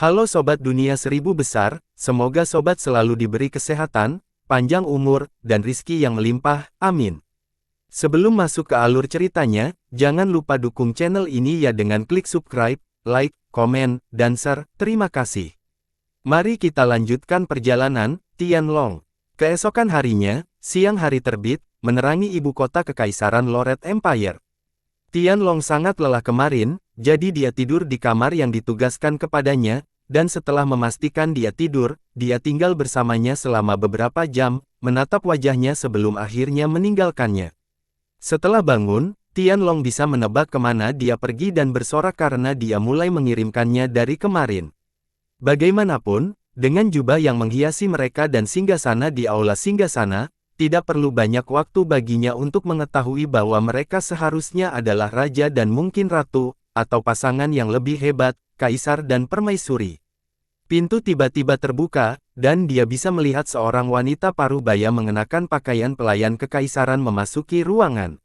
Halo Sobat Dunia Seribu Besar, semoga Sobat selalu diberi kesehatan, panjang umur, dan rizki yang melimpah, amin. Sebelum masuk ke alur ceritanya, jangan lupa dukung channel ini ya dengan klik subscribe, like, komen, dan share, terima kasih. Mari kita lanjutkan perjalanan, Tianlong. Keesokan harinya, siang hari terbit, menerangi ibu kota kekaisaran Loret Empire. Tianlong sangat lelah kemarin, jadi dia tidur di kamar yang ditugaskan kepadanya, dan setelah memastikan dia tidur, dia tinggal bersamanya selama beberapa jam, menatap wajahnya sebelum akhirnya meninggalkannya. Setelah bangun, Tianlong bisa menebak kemana dia pergi dan bersorak karena dia mulai mengirimkannya dari kemarin. Bagaimanapun, dengan jubah yang menghiasi mereka dan singgasana di aula singgasana, tidak perlu banyak waktu baginya untuk mengetahui bahwa mereka seharusnya adalah raja dan mungkin ratu, atau pasangan yang lebih hebat, kaisar dan permaisuri. Pintu tiba-tiba terbuka, dan dia bisa melihat seorang wanita parubaya mengenakan pakaian pelayan kekaisaran memasuki ruangan.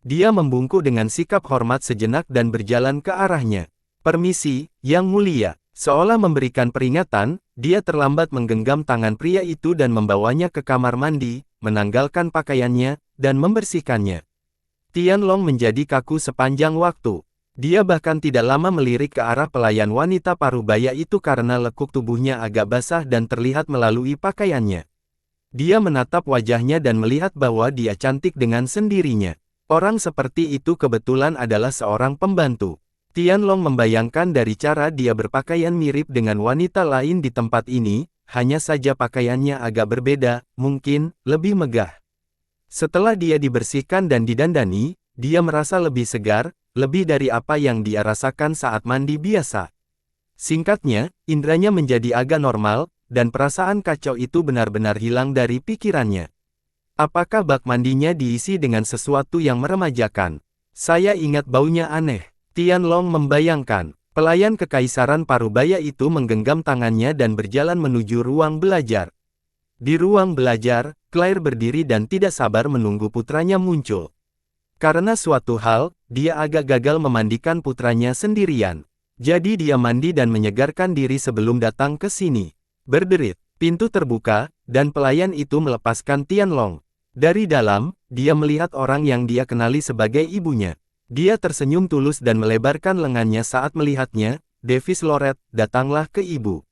Dia membungkuk dengan sikap hormat sejenak dan berjalan ke arahnya. "Permisi, Yang Mulia." Seolah memberikan peringatan, dia terlambat menggenggam tangan pria itu dan membawanya ke kamar mandi, menanggalkan pakaiannya, dan membersihkannya. Tianlong menjadi kaku sepanjang waktu. Dia bahkan tidak lama melirik ke arah pelayan wanita parubaya itu karena lekuk tubuhnya agak basah dan terlihat melalui pakaiannya. Dia menatap wajahnya dan melihat bahwa dia cantik dengan sendirinya. Orang seperti itu kebetulan adalah seorang pembantu. Tianlong membayangkan dari cara dia berpakaian mirip dengan wanita lain di tempat ini, hanya saja pakaiannya agak berbeda, mungkin lebih megah. Setelah dia dibersihkan dan didandani, dia merasa lebih segar, lebih dari apa yang dia rasakan saat mandi biasa. Singkatnya, indranya menjadi agak normal, dan perasaan kacau itu benar-benar hilang dari pikirannya. Apakah bak mandinya diisi dengan sesuatu yang meremajakan? Saya ingat baunya aneh. Tianlong membayangkan. Pelayan kekaisaran parubaya itu menggenggam tangannya dan berjalan menuju ruang belajar. Di ruang belajar, Claire berdiri dan tidak sabar menunggu putranya muncul. Karena suatu hal, dia agak gagal memandikan putranya sendirian. Jadi dia mandi dan menyegarkan diri sebelum datang ke sini. Berderit, pintu terbuka, dan pelayan itu melepaskan Tianlong. Dari dalam, dia melihat orang yang dia kenali sebagai ibunya. Dia tersenyum tulus dan melebarkan lengannya saat melihatnya. "Davis Loret, datanglah ke ibu."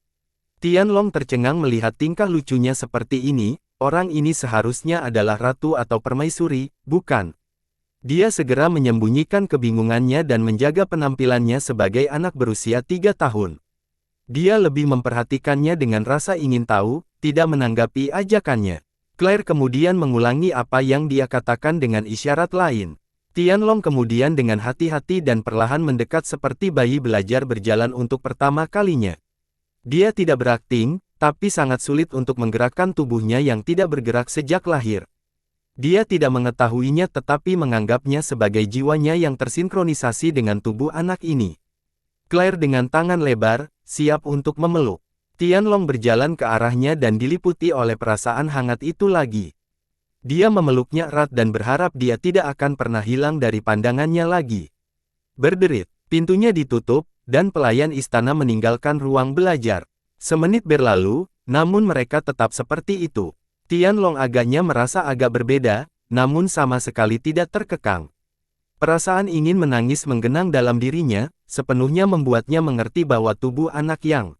Tianlong tercengang melihat tingkah lucunya seperti ini. Orang ini seharusnya adalah ratu atau permaisuri, bukan? Dia segera menyembunyikan kebingungannya dan menjaga penampilannya sebagai anak berusia 3 tahun. Dia lebih memperhatikannya dengan rasa ingin tahu, tidak menanggapi ajakannya. Claire kemudian mengulangi apa yang dia katakan dengan isyarat lain. Tianlong kemudian dengan hati-hati dan perlahan mendekat seperti bayi belajar berjalan untuk pertama kalinya. Dia tidak berakting, tapi sangat sulit untuk menggerakkan tubuhnya yang tidak bergerak sejak lahir. Dia tidak mengetahuinya tetapi menganggapnya sebagai jiwanya yang tersinkronisasi dengan tubuh anak ini. Claire dengan tangan lebar, siap untuk memeluk. Tianlong berjalan ke arahnya dan diliputi oleh perasaan hangat itu lagi. Dia memeluknya erat dan berharap dia tidak akan pernah hilang dari pandangannya lagi. Berderit, pintunya ditutup, dan pelayan istana meninggalkan ruang belajar. Semenit berlalu, namun mereka tetap seperti itu. Tianlong agaknya merasa agak berbeda, namun sama sekali tidak terkekang. Perasaan ingin menangis menggenang dalam dirinya, sepenuhnya membuatnya mengerti bahwa tubuh anak yang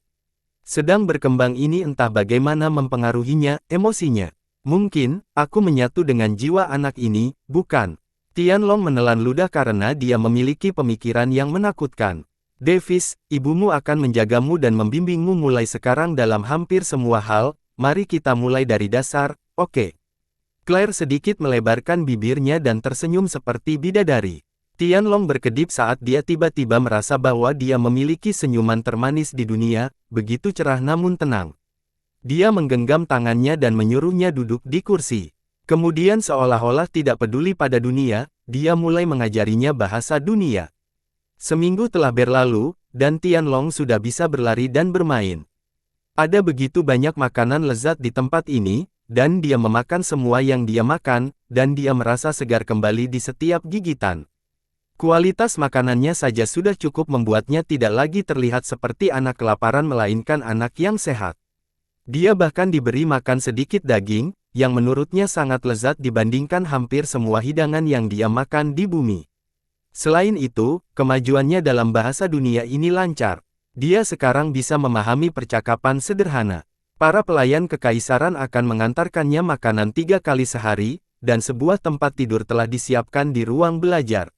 sedang berkembang ini entah bagaimana mempengaruhinya, emosinya. "Mungkin, aku menyatu dengan jiwa anak ini, bukan?" Tianlong menelan ludah karena dia memiliki pemikiran yang menakutkan. "Davis, ibumu akan menjagamu dan membimbingmu mulai sekarang dalam hampir semua hal, mari kita mulai dari dasar, oke?" Claire sedikit melebarkan bibirnya dan tersenyum seperti bidadari. Tianlong berkedip saat dia tiba-tiba merasa bahwa dia memiliki senyuman termanis di dunia, begitu cerah namun tenang. Dia menggenggam tangannya dan menyuruhnya duduk di kursi. Kemudian seolah-olah tidak peduli pada dunia, dia mulai mengajarinya bahasa dunia. Seminggu telah berlalu, dan Tianlong sudah bisa berlari dan bermain. Ada begitu banyak makanan lezat di tempat ini, dan dia memakan semua yang dia makan, dan dia merasa segar kembali di setiap gigitan. Kualitas makanannya saja sudah cukup membuatnya tidak lagi terlihat seperti anak kelaparan melainkan anak yang sehat. Dia bahkan diberi makan sedikit daging, yang menurutnya sangat lezat dibandingkan hampir semua hidangan yang dia makan di bumi. Selain itu, kemajuannya dalam bahasa dunia ini lancar. Dia sekarang bisa memahami percakapan sederhana. Para pelayan kekaisaran akan mengantarkannya makanan 3 kali sehari, dan sebuah tempat tidur telah disiapkan di ruang belajar.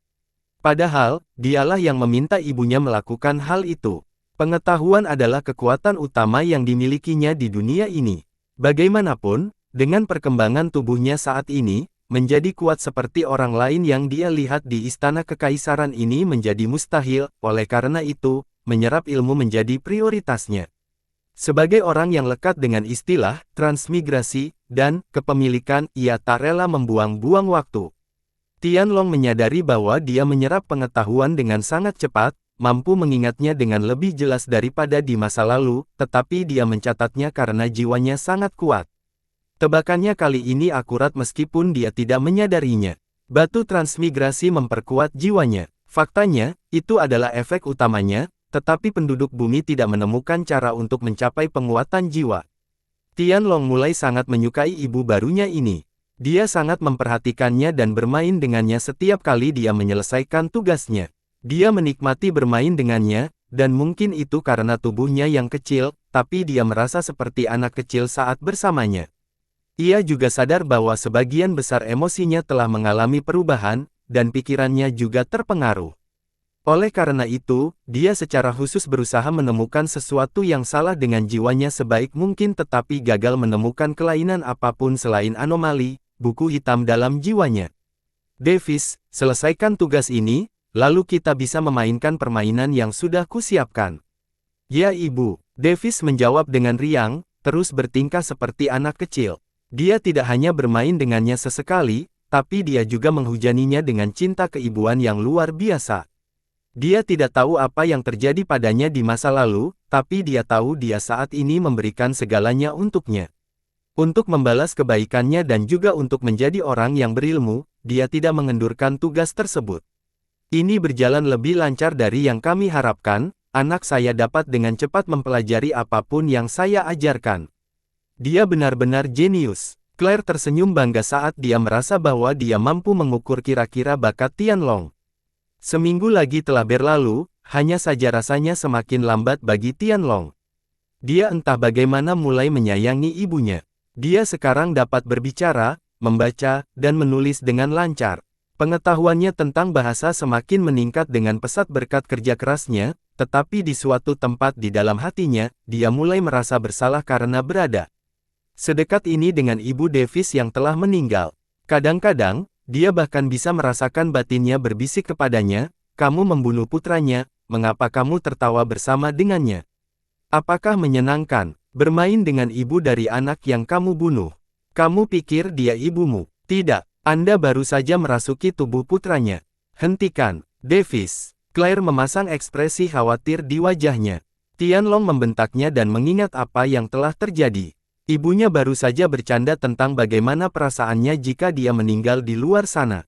Padahal, dialah yang meminta ibunya melakukan hal itu. Pengetahuan adalah kekuatan utama yang dimilikinya di dunia ini. Bagaimanapun, dengan perkembangan tubuhnya saat ini, menjadi kuat seperti orang lain yang dia lihat di istana kekaisaran ini menjadi mustahil, oleh karena itu, menyerap ilmu menjadi prioritasnya. Sebagai orang yang lekat dengan istilah, transmigrasi, dan kepemilikan, ia tak rela membuang-buang waktu. Tianlong menyadari bahwa dia menyerap pengetahuan dengan sangat cepat, mampu mengingatnya dengan lebih jelas daripada di masa lalu, tetapi dia mencatatnya karena jiwanya sangat kuat. Tebakannya kali ini akurat meskipun dia tidak menyadarinya. Batu transmigrasi memperkuat jiwanya. Faktanya, itu adalah efek utamanya, tetapi penduduk bumi tidak menemukan cara untuk mencapai penguatan jiwa. Tianlong mulai sangat menyukai ibu barunya ini. Dia sangat memperhatikannya dan bermain dengannya setiap kali dia menyelesaikan tugasnya. Dia menikmati bermain dengannya, dan mungkin itu karena tubuhnya yang kecil, tapi dia merasa seperti anak kecil saat bersamanya. Ia juga sadar bahwa sebagian besar emosinya telah mengalami perubahan, dan pikirannya juga terpengaruh. Oleh karena itu, dia secara khusus berusaha menemukan sesuatu yang salah dengan jiwanya sebaik mungkin tetapi gagal menemukan kelainan apapun selain anomali, buku hitam dalam jiwanya. Davis, selesaikan tugas ini, lalu kita bisa memainkan permainan yang sudah kusiapkan. Ya ibu, Davis menjawab dengan riang, terus bertingkah seperti anak kecil. Dia tidak hanya bermain dengannya sesekali, tapi dia juga menghujaninya dengan cinta keibuan yang luar biasa. Dia tidak tahu apa yang terjadi padanya di masa lalu, tapi dia tahu dia saat ini memberikan segalanya untuknya. Untuk membalas kebaikannya dan juga untuk menjadi orang yang berilmu, dia tidak mengendurkan tugas tersebut. Ini berjalan lebih lancar dari yang kami harapkan, anak saya dapat dengan cepat mempelajari apapun yang saya ajarkan. Dia benar-benar jenius. Claire tersenyum bangga saat dia merasa bahwa dia mampu mengukur kira-kira bakat Tianlong. Seminggu lagi telah berlalu, hanya saja rasanya semakin lambat bagi Tianlong. Dia entah bagaimana mulai menyayangi ibunya. Dia sekarang dapat berbicara, membaca, dan menulis dengan lancar. Pengetahuannya tentang bahasa semakin meningkat dengan pesat berkat kerja kerasnya, tetapi di suatu tempat di dalam hatinya, dia mulai merasa bersalah karena berada sedekat ini dengan ibu Davis yang telah meninggal. Kadang-kadang, dia bahkan bisa merasakan batinnya berbisik kepadanya, "Kamu membunuh putranya, mengapa kamu tertawa bersama dengannya? Apakah menyenangkan bermain dengan ibu dari anak yang kamu bunuh? Kamu pikir dia ibumu? Tidak, Anda baru saja merasuki tubuh putranya. Hentikan, Davis." Claire memasang ekspresi khawatir di wajahnya. Tianlong membentaknya dan mengingat apa yang telah terjadi. Ibunya baru saja bercanda tentang bagaimana perasaannya jika dia meninggal di luar sana.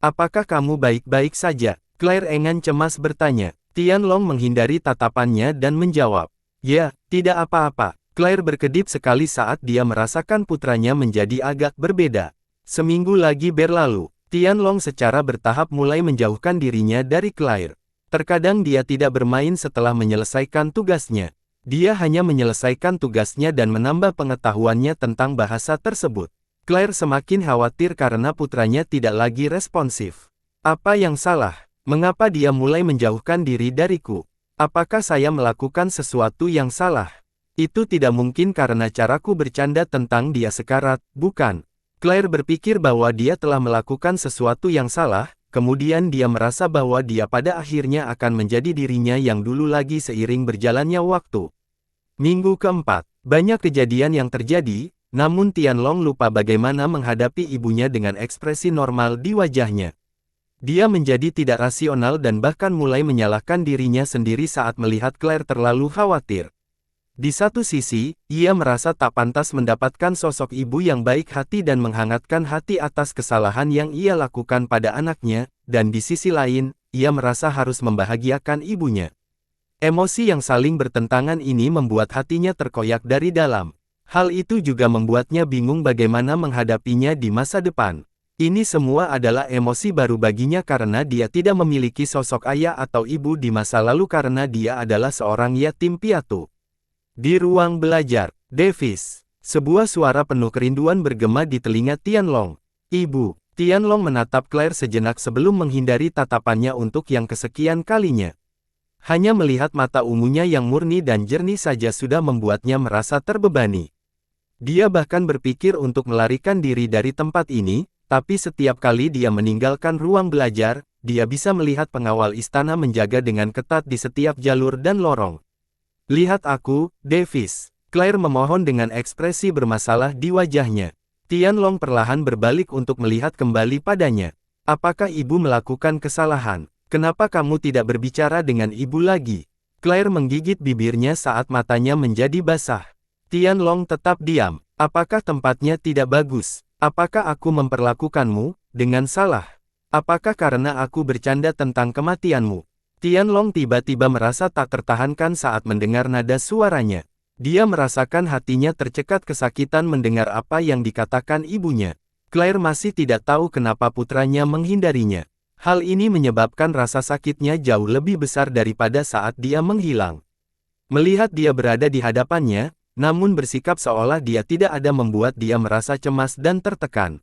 "Apakah kamu baik-baik saja?" Claire enggan cemas bertanya. Tianlong menghindari tatapannya dan menjawab, "Ya, tidak apa-apa." Claire berkedip sekali saat dia merasakan putranya menjadi agak berbeda. Seminggu lagi berlalu, Tianlong secara bertahap mulai menjauhkan dirinya dari Claire. Terkadang dia tidak bermain setelah menyelesaikan tugasnya. Dia hanya menyelesaikan tugasnya dan menambah pengetahuannya tentang bahasa tersebut. Claire semakin khawatir karena putranya tidak lagi responsif. "Apa yang salah? Mengapa dia mulai menjauhkan diri dariku? Apakah saya melakukan sesuatu yang salah? Itu tidak mungkin karena caraku bercanda tentang dia sekarat, bukan?" Claire berpikir bahwa dia telah melakukan sesuatu yang salah, kemudian dia merasa bahwa dia pada akhirnya akan menjadi dirinya yang dulu lagi seiring berjalannya waktu. Minggu keempat, banyak kejadian yang terjadi, namun Tianlong lupa bagaimana menghadapi ibunya dengan ekspresi normal di wajahnya. Dia menjadi tidak rasional dan bahkan mulai menyalahkan dirinya sendiri saat melihat Claire terlalu khawatir. Di satu sisi, ia merasa tak pantas mendapatkan sosok ibu yang baik hati dan menghangatkan hati atas kesalahan yang ia lakukan pada anaknya, dan di sisi lain, ia merasa harus membahagiakan ibunya. Emosi yang saling bertentangan ini membuat hatinya terkoyak dari dalam. Hal itu juga membuatnya bingung bagaimana menghadapinya di masa depan. Ini semua adalah emosi baru baginya karena dia tidak memiliki sosok ayah atau ibu di masa lalu karena dia adalah seorang yatim piatu. Di ruang belajar, Davis. Sebuah suara penuh kerinduan bergema di telinga Tianlong. Ibu. Tianlong menatap Claire sejenak sebelum menghindari tatapannya untuk yang kesekian kalinya. Hanya melihat mata ungunya yang murni dan jernih saja sudah membuatnya merasa terbebani. Dia bahkan berpikir untuk melarikan diri dari tempat ini, tapi setiap kali dia meninggalkan ruang belajar, dia bisa melihat pengawal istana menjaga dengan ketat di setiap jalur dan lorong. Lihat aku, Davis. Claire memohon dengan ekspresi bermasalah di wajahnya. Tianlong perlahan berbalik untuk melihat kembali padanya. Apakah ibu melakukan kesalahan? Kenapa kamu tidak berbicara dengan ibu lagi? Claire menggigit bibirnya saat matanya menjadi basah. Tianlong tetap diam. Apakah tempatnya tidak bagus? Apakah aku memperlakukanmu dengan salah? Apakah karena aku bercanda tentang kematianmu? Tianlong tiba-tiba merasa tak tertahankan saat mendengar nada suaranya. Dia merasakan hatinya tercekat kesakitan mendengar apa yang dikatakan ibunya. Claire masih tidak tahu kenapa putranya menghindarinya. Hal ini menyebabkan rasa sakitnya jauh lebih besar daripada saat dia menghilang. Melihat dia berada di hadapannya, namun bersikap seolah dia tidak ada membuat dia merasa cemas dan tertekan.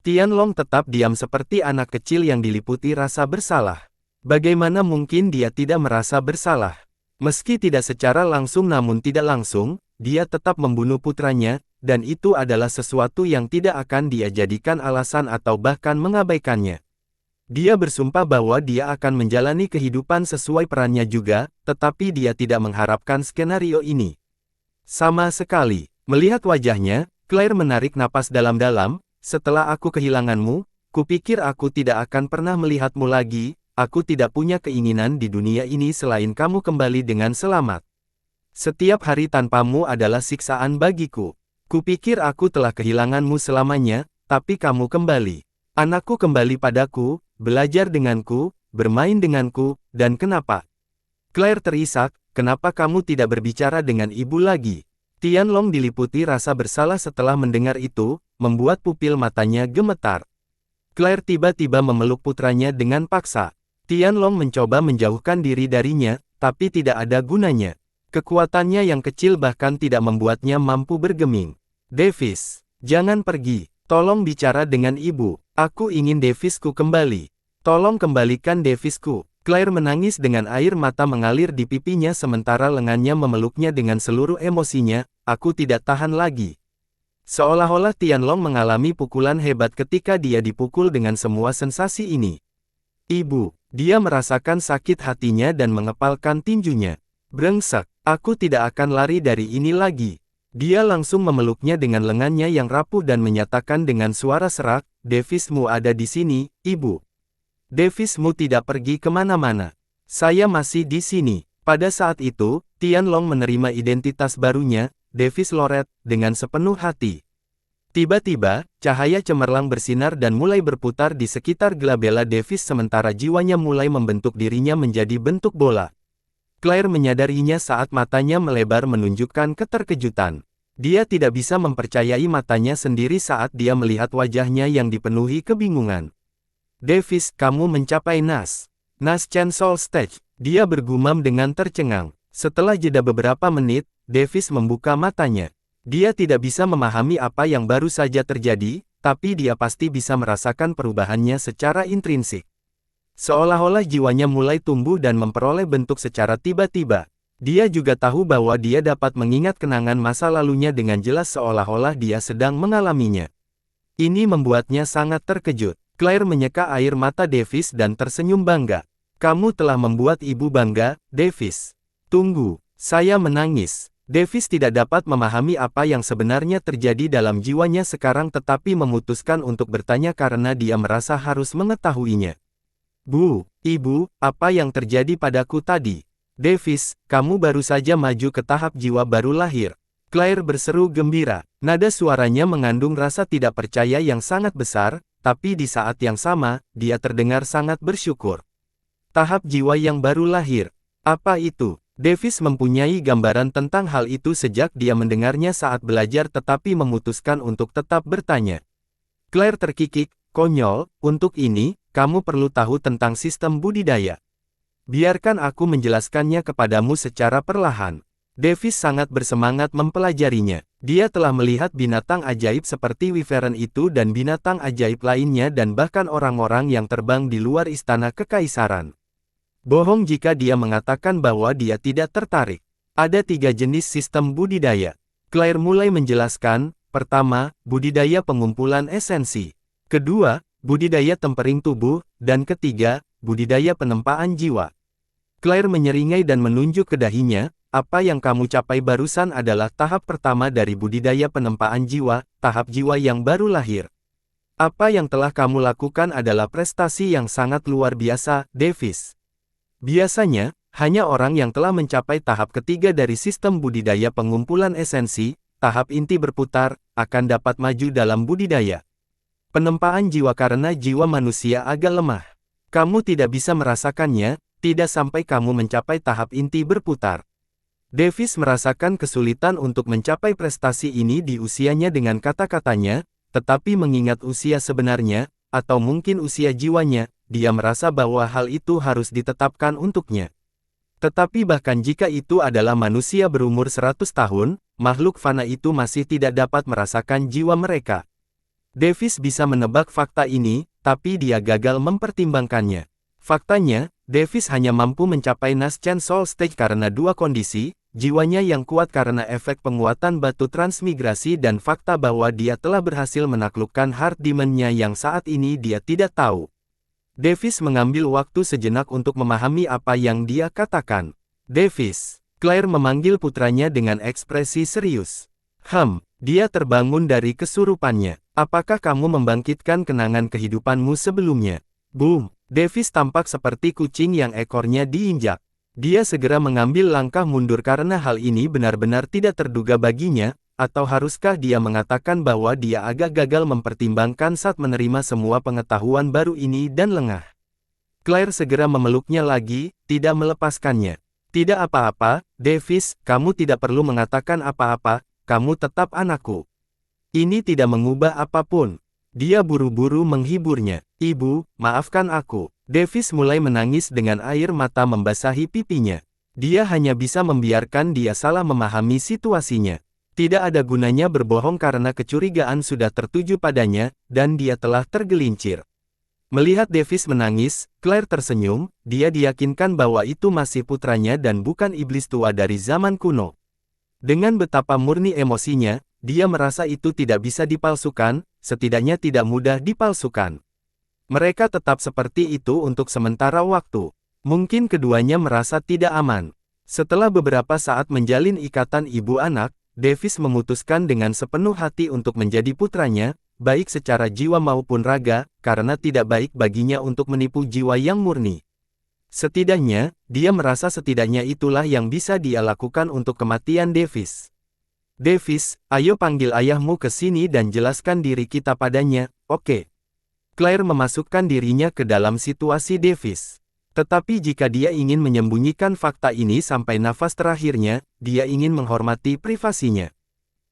Tianlong tetap diam seperti anak kecil yang diliputi rasa bersalah. Bagaimana mungkin dia tidak merasa bersalah? Meski tidak secara langsung namun tidak langsung, dia tetap membunuh putranya, dan itu adalah sesuatu yang tidak akan dia jadikan alasan atau bahkan mengabaikannya. Dia bersumpah bahwa dia akan menjalani kehidupan sesuai perannya juga, tetapi dia tidak mengharapkan skenario ini. Sama sekali. Melihat wajahnya, Claire menarik napas dalam-dalam. Setelah aku kehilanganmu, kupikir aku tidak akan pernah melihatmu lagi. Aku tidak punya keinginan di dunia ini selain kamu kembali dengan selamat. Setiap hari tanpamu adalah siksaan bagiku. Kupikir aku telah kehilanganmu selamanya, tapi kamu kembali. Anakku kembali padaku, belajar denganku, bermain denganku, dan kenapa? Claire terisak, kenapa kamu tidak berbicara dengan ibu lagi? Tianlong diliputi rasa bersalah setelah mendengar itu, membuat pupil matanya gemetar. Claire tiba-tiba memeluk putranya dengan paksa. Tianlong mencoba menjauhkan diri darinya, tapi tidak ada gunanya. Kekuatannya yang kecil bahkan tidak membuatnya mampu bergeming. Davis, jangan pergi. Tolong bicara dengan ibu. Aku ingin Davisku kembali. Tolong kembalikan Davisku. Claire menangis dengan air mata mengalir di pipinya sementara lengannya memeluknya dengan seluruh emosinya. Aku tidak tahan lagi. Seolah-olah Tianlong mengalami pukulan hebat ketika dia dipukul dengan semua sensasi ini. Ibu, dia merasakan sakit hatinya dan mengepalkan tinjunya. Brengsek, aku tidak akan lari dari ini lagi. Dia langsung memeluknya dengan lengannya yang rapuh dan menyatakan dengan suara serak, Davismu ada di sini, ibu. Davismu tidak pergi kemana-mana. Saya masih di sini. Pada saat itu, Tianlong menerima identitas barunya, Davis Loret, dengan sepenuh hati. Tiba-tiba, cahaya cemerlang bersinar dan mulai berputar di sekitar glabella Davis sementara jiwanya mulai membentuk dirinya menjadi bentuk bola. Claire menyadarinya saat matanya melebar menunjukkan keterkejutan. Dia tidak bisa mempercayai matanya sendiri saat dia melihat wajahnya yang dipenuhi kebingungan. Davis, kamu mencapai Nas. Nas Chancel Stage. Dia bergumam dengan tercengang. Setelah jeda beberapa menit, Davis membuka matanya. Dia tidak bisa memahami apa yang baru saja terjadi, tapi dia pasti bisa merasakan perubahannya secara intrinsik. Seolah-olah jiwanya mulai tumbuh dan memperoleh bentuk secara tiba-tiba. Dia juga tahu bahwa dia dapat mengingat kenangan masa lalunya dengan jelas seolah-olah dia sedang mengalaminya. Ini membuatnya sangat terkejut. Claire menyeka air mata Davis dan tersenyum bangga. Kamu telah membuat ibu bangga, Davis. Tunggu, saya menangis. Davis tidak dapat memahami apa yang sebenarnya terjadi dalam jiwanya sekarang tetapi memutuskan untuk bertanya karena dia merasa harus mengetahuinya. Bu, ibu, apa yang terjadi padaku tadi? Davis, kamu baru saja maju ke tahap jiwa baru lahir. Claire berseru gembira. Nada suaranya mengandung rasa tidak percaya yang sangat besar, tapi di saat yang sama, dia terdengar sangat bersyukur. Tahap jiwa yang baru lahir. Apa itu? Davis mempunyai gambaran tentang hal itu sejak dia mendengarnya saat belajar tetapi memutuskan untuk tetap bertanya. Claire terkikik, konyol, untuk ini, kamu perlu tahu tentang sistem budidaya. Biarkan aku menjelaskannya kepadamu secara perlahan. Davis sangat bersemangat mempelajarinya. Dia telah melihat binatang ajaib seperti wyvern itu dan binatang ajaib lainnya dan bahkan orang-orang yang terbang di luar istana kekaisaran. Bohong jika dia mengatakan bahwa dia tidak tertarik. Ada 3 jenis sistem budidaya. Claire mulai menjelaskan, pertama, budidaya pengumpulan esensi. Kedua, budidaya tempering tubuh, dan ketiga, budidaya penempaan jiwa. Claire menyeringai dan menunjuk ke dahinya. Apa yang kamu capai barusan adalah tahap pertama dari budidaya penempaan jiwa, tahap jiwa yang baru lahir. Apa yang telah kamu lakukan adalah prestasi yang sangat luar biasa, Davis. Biasanya, hanya orang yang telah mencapai tahap ketiga dari sistem budidaya pengumpulan esensi, tahap inti berputar, akan dapat maju dalam budidaya penempaan jiwa karena jiwa manusia agak lemah. Kamu tidak bisa merasakannya, tidak sampai kamu mencapai tahap inti berputar. Davis merasakan kesulitan untuk mencapai prestasi ini di usianya dengan kata-katanya, tetapi mengingat usia sebenarnya, atau mungkin usia jiwanya, dia merasa bahwa hal itu harus ditetapkan untuknya. Tetapi bahkan jika itu adalah manusia berumur 100 tahun, makhluk fana itu masih tidak dapat merasakan jiwa mereka. Davis bisa menebak fakta ini, tapi dia gagal mempertimbangkannya. Faktanya, Davis hanya mampu mencapai Naschen Soul Stage karena 2 kondisi, jiwanya yang kuat karena efek penguatan batu transmigrasi dan fakta bahwa dia telah berhasil menaklukkan Heart Demon-nya yang saat ini dia tidak tahu. Davis mengambil waktu sejenak untuk memahami apa yang dia katakan. Davis, Claire memanggil putranya dengan ekspresi serius. Dia terbangun dari kesurupannya. Apakah kamu membangkitkan kenangan kehidupanmu sebelumnya? Boom! Davis tampak seperti kucing yang ekornya diinjak. Dia segera mengambil langkah mundur karena hal ini benar-benar tidak terduga baginya, atau haruskah dia mengatakan bahwa dia agak gagal mempertimbangkan saat menerima semua pengetahuan baru ini dan lengah. Claire segera memeluknya lagi, tidak melepaskannya. Tidak apa-apa, Davis, kamu tidak perlu mengatakan apa-apa, kamu tetap anakku. Ini tidak mengubah apapun. Dia buru-buru menghiburnya. Ibu, maafkan aku. Davis mulai menangis dengan air mata membasahi pipinya. Dia hanya bisa membiarkan dia salah memahami situasinya. Tidak ada gunanya berbohong karena kecurigaan sudah tertuju padanya, dan dia telah tergelincir. Melihat Davis menangis, Claire tersenyum, dia diyakinkan bahwa itu masih putranya dan bukan iblis tua dari zaman kuno. Dengan betapa murni emosinya, dia merasa itu tidak bisa dipalsukan, setidaknya tidak mudah dipalsukan. Mereka tetap seperti itu untuk sementara waktu. Mungkin keduanya merasa tidak aman. Setelah beberapa saat menjalin ikatan ibu anak, Davis memutuskan dengan sepenuh hati untuk menjadi putranya, baik secara jiwa maupun raga, karena tidak baik baginya untuk menipu jiwa yang murni. Setidaknya, dia merasa setidaknya itulah yang bisa dia lakukan untuk kematian Davis. Davis, ayo panggil ayahmu ke sini dan jelaskan diri kita padanya, oke? Claire memasukkan dirinya ke dalam situasi Davis. Tetapi jika dia ingin menyembunyikan fakta ini sampai nafas terakhirnya, dia ingin menghormati privasinya.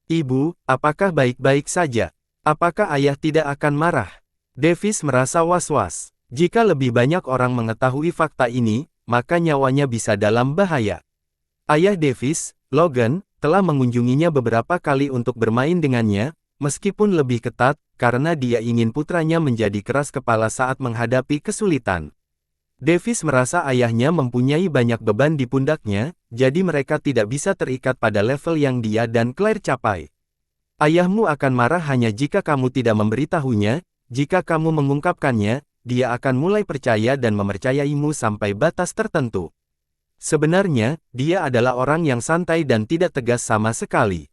Ibu, apakah baik-baik saja? Apakah ayah tidak akan marah? Davis merasa was-was. Jika lebih banyak orang mengetahui fakta ini, maka nyawanya bisa dalam bahaya. Ayah Davis, Logan, telah mengunjunginya beberapa kali untuk bermain dengannya, meskipun lebih ketat, karena dia ingin putranya menjadi keras kepala saat menghadapi kesulitan. Davis merasa ayahnya mempunyai banyak beban di pundaknya, jadi mereka tidak bisa terikat pada level yang dia dan Claire capai. Ayahmu akan marah hanya jika kamu tidak memberitahunya, jika kamu mengungkapkannya, dia akan mulai percaya dan mempercayaimu sampai batas tertentu. Sebenarnya, dia adalah orang yang santai dan tidak tegas sama sekali.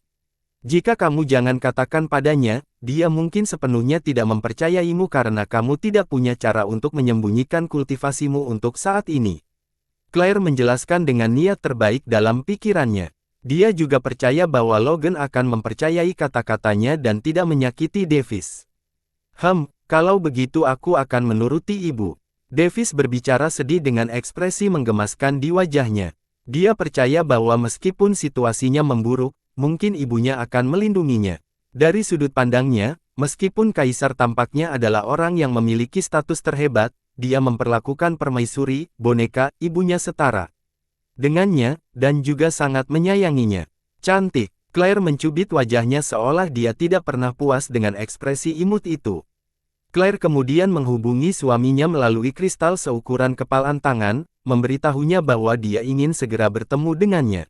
Jika kamu jangan katakan padanya, dia mungkin sepenuhnya tidak mempercayaimu karena kamu tidak punya cara untuk menyembunyikan kultivasimu untuk saat ini. Claire menjelaskan dengan niat terbaik dalam pikirannya. Dia juga percaya bahwa Logan akan mempercayai kata-katanya dan tidak menyakiti Davis. Kalau begitu aku akan menuruti ibu. Davis berbicara sedih dengan ekspresi menggemaskan di wajahnya. Dia percaya bahwa meskipun situasinya memburuk, mungkin ibunya akan melindunginya. Dari sudut pandangnya, meskipun Kaisar tampaknya adalah orang yang memiliki status terhebat, dia memperlakukan permaisuri, boneka, ibunya setara dengannya, dan juga sangat menyayanginya. Cantik, Claire mencubit wajahnya seolah dia tidak pernah puas dengan ekspresi imut itu. Claire kemudian menghubungi suaminya melalui kristal seukuran kepalan tangan, memberitahunya bahwa dia ingin segera bertemu dengannya.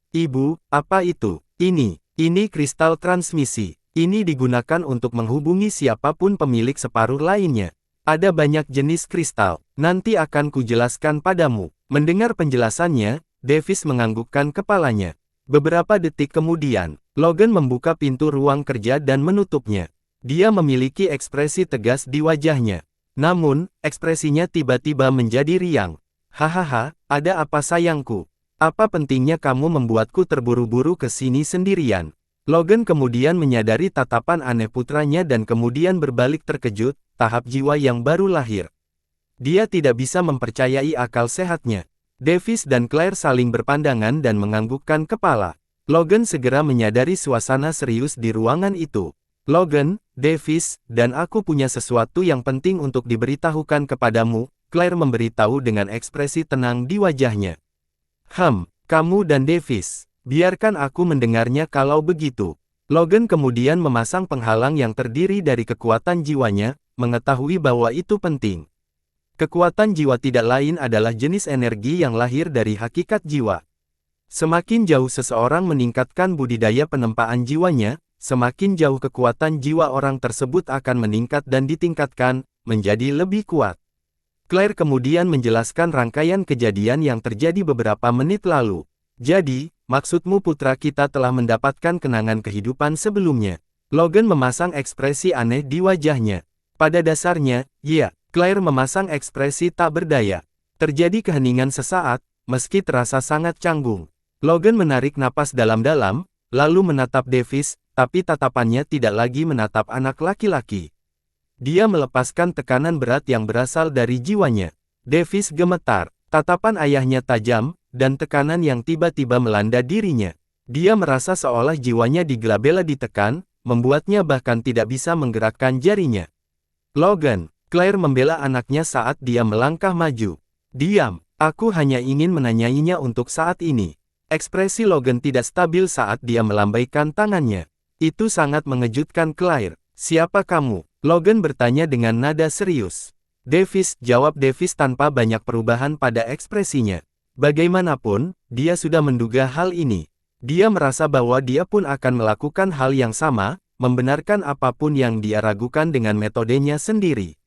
Ibu, apa itu? Ini kristal transmisi. Ini digunakan untuk menghubungi siapapun pemilik separuh lainnya. Ada banyak jenis kristal, nanti akan kujelaskan padamu. Mendengar penjelasannya, Davis menganggukkan kepalanya. Beberapa detik kemudian, Logan membuka pintu ruang kerja dan menutupnya. Dia memiliki ekspresi tegas di wajahnya. Namun, ekspresinya tiba-tiba menjadi riang. Hahaha, ada apa sayangku? Apa pentingnya kamu membuatku terburu-buru ke sini sendirian? Logan kemudian menyadari tatapan aneh putranya dan kemudian berbalik terkejut, tahap jiwa yang baru lahir. Dia tidak bisa mempercayai akal sehatnya. Davis dan Claire saling berpandangan dan menganggukkan kepala. Logan segera menyadari suasana serius di ruangan itu. Logan, Davis, dan aku punya sesuatu yang penting untuk diberitahukan kepadamu, Claire memberitahu dengan ekspresi tenang di wajahnya. Kamu dan Davis, biarkan aku mendengarnya kalau begitu. Logan kemudian memasang penghalang yang terdiri dari kekuatan jiwanya, mengetahui bahwa itu penting. Kekuatan jiwa tidak lain adalah jenis energi yang lahir dari hakikat jiwa. Semakin jauh seseorang meningkatkan budidaya penempaan jiwanya, semakin jauh kekuatan jiwa orang tersebut akan meningkat dan ditingkatkan, menjadi lebih kuat. Claire kemudian menjelaskan rangkaian kejadian yang terjadi beberapa menit lalu. Jadi, maksudmu putra kita telah mendapatkan kenangan kehidupan sebelumnya. Logan memasang ekspresi aneh di wajahnya. Pada dasarnya, ya. Claire memasang ekspresi tak berdaya. Terjadi keheningan sesaat, meski terasa sangat canggung. Logan menarik napas dalam-dalam, lalu menatap Davis, tapi tatapannya tidak lagi menatap anak laki-laki. Dia melepaskan tekanan berat yang berasal dari jiwanya. Davis gemetar, tatapan ayahnya tajam, dan tekanan yang tiba-tiba melanda dirinya. Dia merasa seolah jiwanya digelabela ditekan, membuatnya bahkan tidak bisa menggerakkan jarinya. Logan, Claire membela anaknya saat dia melangkah maju. Diam, aku hanya ingin menanyainya untuk saat ini. Ekspresi Logan tidak stabil saat dia melambaikan tangannya. Itu sangat mengejutkan Claire. Siapa kamu? Logan bertanya dengan nada serius. Davis, jawab Davis tanpa banyak perubahan pada ekspresinya. Bagaimanapun, dia sudah menduga hal ini. Dia merasa bahwa dia pun akan melakukan hal yang sama, membenarkan apapun yang dia ragukan dengan metodenya sendiri.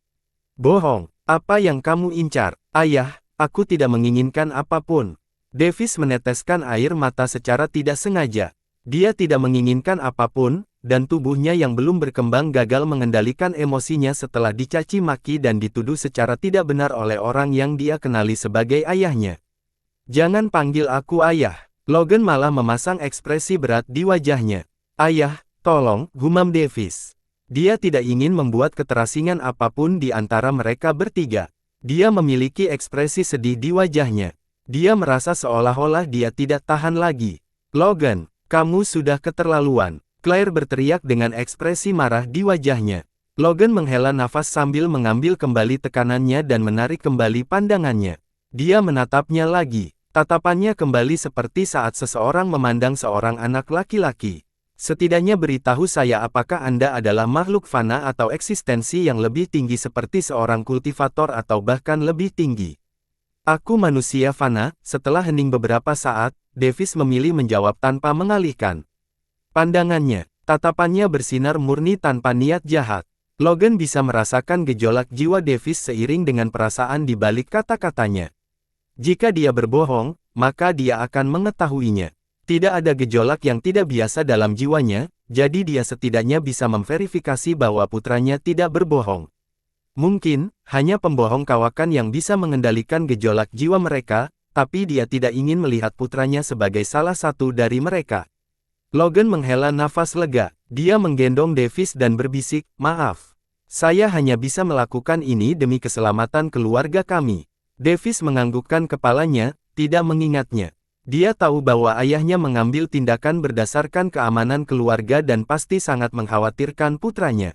Bohong, apa yang kamu incar? Ayah, aku tidak menginginkan apapun. Davis meneteskan air mata secara tidak sengaja. Dia tidak menginginkan apapun, dan tubuhnya yang belum berkembang gagal mengendalikan emosinya setelah dicaci maki dan dituduh secara tidak benar oleh orang yang dia kenali sebagai ayahnya. Jangan panggil aku ayah. Logan malah memasang ekspresi berat di wajahnya. Ayah, tolong, gumam Davis. Dia tidak ingin membuat keterasingan apapun di antara mereka bertiga. Dia memiliki ekspresi sedih di wajahnya. Dia merasa seolah-olah dia tidak tahan lagi. Logan, kamu sudah keterlaluan. Claire berteriak dengan ekspresi marah di wajahnya. Logan menghela nafas sambil mengambil kembali tekanannya dan menarik kembali pandangannya. Dia menatapnya lagi. Tatapannya kembali seperti saat seseorang memandang seorang anak laki-laki. Setidaknya beritahu saya apakah Anda adalah makhluk fana atau eksistensi yang lebih tinggi seperti seorang kultivator atau bahkan lebih tinggi. Aku manusia fana. Setelah hening beberapa saat, Davis memilih menjawab tanpa mengalihkan pandangannya. Tatapannya bersinar murni tanpa niat jahat. Logan bisa merasakan gejolak jiwa Davis seiring dengan perasaan di balik kata-katanya. Jika dia berbohong, maka dia akan mengetahuinya. Tidak ada gejolak yang tidak biasa dalam jiwanya, jadi dia setidaknya bisa memverifikasi bahwa putranya tidak berbohong. Mungkin, hanya pembohong kawakan yang bisa mengendalikan gejolak jiwa mereka, tapi dia tidak ingin melihat putranya sebagai salah satu dari mereka. Logan menghela nafas lega. Dia menggendong Davis dan berbisik, "Maaf. Saya hanya bisa melakukan ini demi keselamatan keluarga kami." Davis menganggukkan kepalanya, tidak mengingatnya. Dia tahu bahwa ayahnya mengambil tindakan berdasarkan keamanan keluarga dan pasti sangat mengkhawatirkan putranya.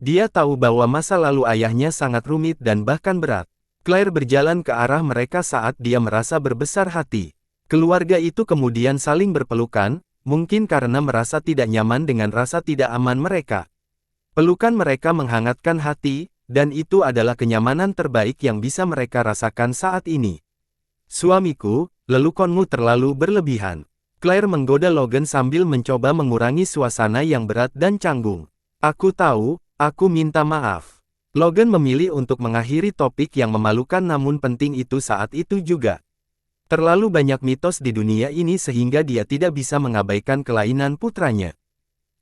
Dia tahu bahwa masa lalu ayahnya sangat rumit dan bahkan berat. Claire berjalan ke arah mereka saat dia merasa berbesar hati. Keluarga itu kemudian saling berpelukan, mungkin karena merasa tidak nyaman dengan rasa tidak aman mereka. Pelukan mereka menghangatkan hati, dan itu adalah kenyamanan terbaik yang bisa mereka rasakan saat ini. "Suamiku, lelukonmu terlalu berlebihan." Claire menggoda Logan sambil mencoba mengurangi suasana yang berat dan canggung. "Aku tahu, aku minta maaf." Logan memilih untuk mengakhiri topik yang memalukan namun penting itu saat itu juga. Terlalu banyak mitos di dunia ini sehingga dia tidak bisa mengabaikan kelainan putranya.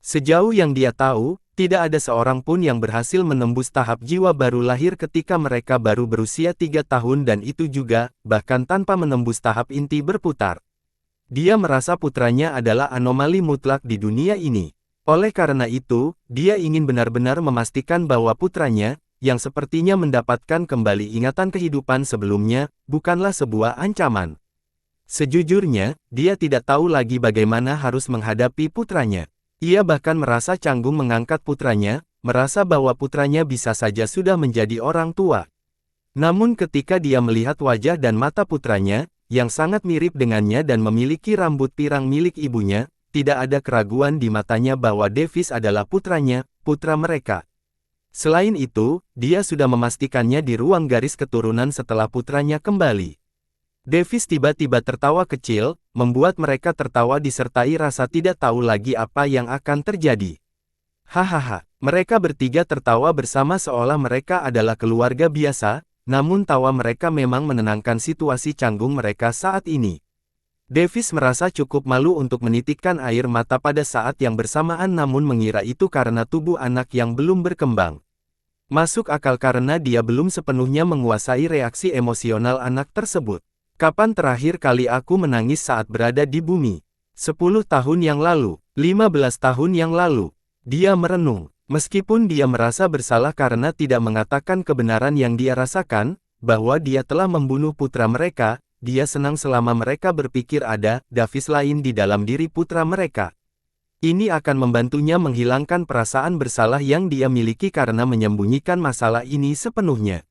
Sejauh yang dia tahu, tidak ada seorang pun yang berhasil menembus tahap jiwa baru lahir ketika mereka baru berusia 3 tahun dan itu juga, bahkan tanpa menembus tahap inti berputar. Dia merasa putranya adalah anomali mutlak di dunia ini. Oleh karena itu, dia ingin benar-benar memastikan bahwa putranya, yang sepertinya mendapatkan kembali ingatan kehidupan sebelumnya, bukanlah sebuah ancaman. Sejujurnya, dia tidak tahu lagi bagaimana harus menghadapi putranya. Ia bahkan merasa canggung mengangkat putranya, merasa bahwa putranya bisa saja sudah menjadi orang tua. Namun ketika dia melihat wajah dan mata putranya, yang sangat mirip dengannya dan memiliki rambut pirang milik ibunya, tidak ada keraguan di matanya bahwa Davis adalah putranya, putra mereka. Selain itu, dia sudah memastikannya di ruang garis keturunan setelah putranya kembali. Davis tiba-tiba tertawa kecil, membuat mereka tertawa disertai rasa tidak tahu lagi apa yang akan terjadi. Hahaha, mereka bertiga tertawa bersama seolah mereka adalah keluarga biasa, namun tawa mereka memang menenangkan situasi canggung mereka saat ini. Davis merasa cukup malu untuk menitikkan air mata pada saat yang bersamaan namun mengira itu karena tubuh anak yang belum berkembang. Masuk akal karena dia belum sepenuhnya menguasai reaksi emosional anak tersebut. "Kapan terakhir kali aku menangis saat berada di bumi? 10 tahun yang lalu, 15 tahun yang lalu." Dia merenung. Meskipun dia merasa bersalah karena tidak mengatakan kebenaran yang dia rasakan, bahwa dia telah membunuh putra mereka, dia senang selama mereka berpikir ada Davis lain di dalam diri putra mereka. Ini akan membantunya menghilangkan perasaan bersalah yang dia miliki karena menyembunyikan masalah ini sepenuhnya.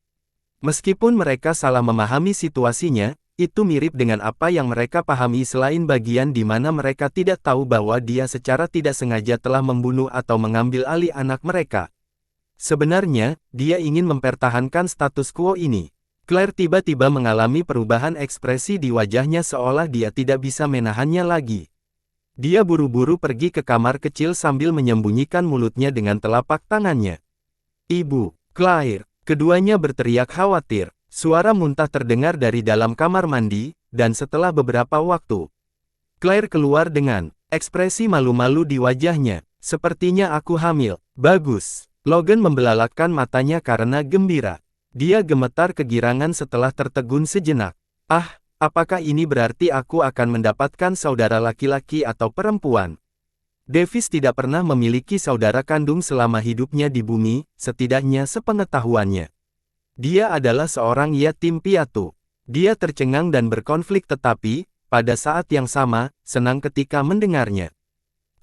Meskipun mereka salah memahami situasinya, itu mirip dengan apa yang mereka pahami selain bagian di mana mereka tidak tahu bahwa dia secara tidak sengaja telah membunuh atau mengambil alih anak mereka. Sebenarnya, dia ingin mempertahankan status quo ini. Claire tiba-tiba mengalami perubahan ekspresi di wajahnya seolah dia tidak bisa menahannya lagi. Dia buru-buru pergi ke kamar kecil sambil menyembunyikan mulutnya dengan telapak tangannya. "Ibu, Claire!" Keduanya berteriak khawatir. Suara muntah terdengar dari dalam kamar mandi, dan setelah beberapa waktu, Claire keluar dengan ekspresi malu-malu di wajahnya. "Sepertinya aku hamil." "Bagus." Logan membelalakkan matanya karena gembira. Dia gemetar kegirangan setelah tertegun sejenak. "Ah, apakah ini berarti aku akan mendapatkan saudara laki-laki atau perempuan?" Davis tidak pernah memiliki saudara kandung selama hidupnya di bumi, setidaknya sepengetahuannya. Dia adalah seorang yatim piatu. Dia tercengang dan berkonflik tetapi, pada saat yang sama, senang ketika mendengarnya.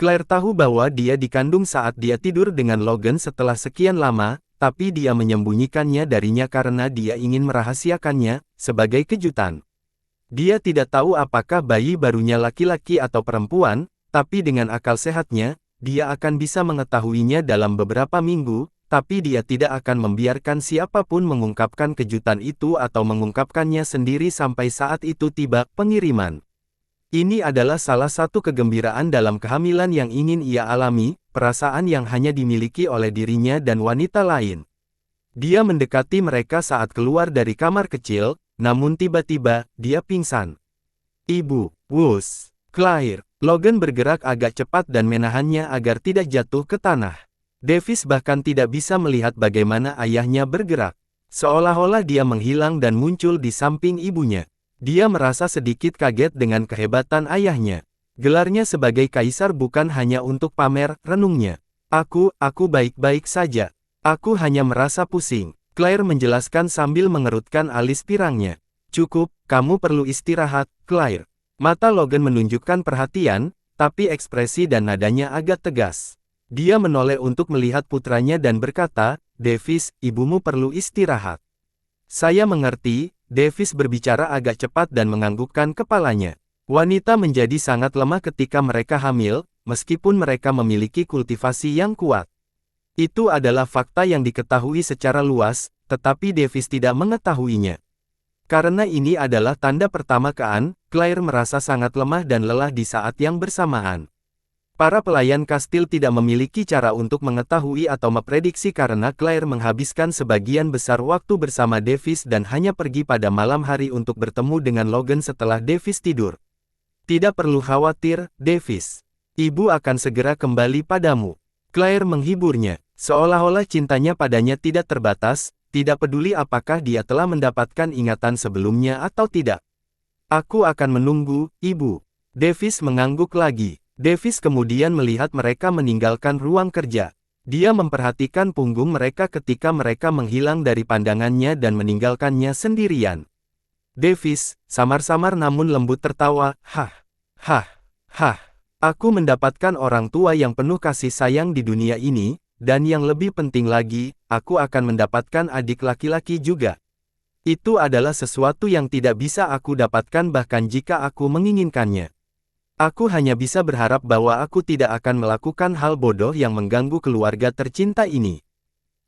Claire tahu bahwa dia dikandung saat dia tidur dengan Logan setelah sekian lama, tapi dia menyembunyikannya darinya karena dia ingin merahasiakannya, sebagai kejutan. Dia tidak tahu apakah bayi barunya laki-laki atau perempuan, tapi dengan akal sehatnya, dia akan bisa mengetahuinya dalam beberapa minggu, tapi dia tidak akan membiarkan siapapun mengungkapkan kejutan itu atau mengungkapkannya sendiri sampai saat itu tiba pengiriman. Ini adalah salah satu kegembiraan dalam kehamilan yang ingin ia alami, perasaan yang hanya dimiliki oleh dirinya dan wanita lain. Dia mendekati mereka saat keluar dari kamar kecil, namun tiba-tiba, dia pingsan. "Ibu, wuss, Claire." Logan bergerak agak cepat dan menahannya agar tidak jatuh ke tanah. Davis bahkan tidak bisa melihat bagaimana ayahnya bergerak. Seolah-olah dia menghilang dan muncul di samping ibunya. Dia merasa sedikit kaget dengan kehebatan ayahnya. Gelarnya sebagai kaisar bukan hanya untuk pamer, renungnya. Aku baik-baik saja. Aku hanya merasa pusing. Claire menjelaskan sambil mengerutkan alis pirangnya. Cukup, kamu perlu istirahat, Claire. Mata Logan menunjukkan perhatian, tapi ekspresi dan nadanya agak tegas. Dia menoleh untuk melihat putranya dan berkata, Davis, ibumu perlu istirahat. Saya mengerti. Davis berbicara agak cepat dan menganggukkan kepalanya. Wanita menjadi sangat lemah ketika mereka hamil, meskipun mereka memiliki kultivasi yang kuat. Itu adalah fakta yang diketahui secara luas, tetapi Davis tidak mengetahuinya. Karena ini adalah tanda pertama Claire merasa sangat lemah dan lelah di saat yang bersamaan. Para pelayan kastil tidak memiliki cara untuk mengetahui atau memprediksi karena Claire menghabiskan sebagian besar waktu bersama Davis dan hanya pergi pada malam hari untuk bertemu dengan Logan setelah Davis tidur. Tidak perlu khawatir, Davis. Ibu akan segera kembali padamu. Claire menghiburnya, seolah-olah cintanya padanya tidak terbatas, tidak peduli apakah dia telah mendapatkan ingatan sebelumnya atau tidak. Aku akan menunggu, Ibu. Davis mengangguk lagi. Davis kemudian melihat mereka meninggalkan ruang kerja. Dia memperhatikan punggung mereka ketika mereka menghilang dari pandangannya dan meninggalkannya sendirian. Davis, samar-samar namun lembut tertawa, hah. Aku mendapatkan orang tua yang penuh kasih sayang di dunia ini, dan yang lebih penting lagi, aku akan mendapatkan adik laki-laki juga. Itu adalah sesuatu yang tidak bisa aku dapatkan bahkan jika aku menginginkannya. Aku hanya bisa berharap bahwa aku tidak akan melakukan hal bodoh yang mengganggu keluarga tercinta ini.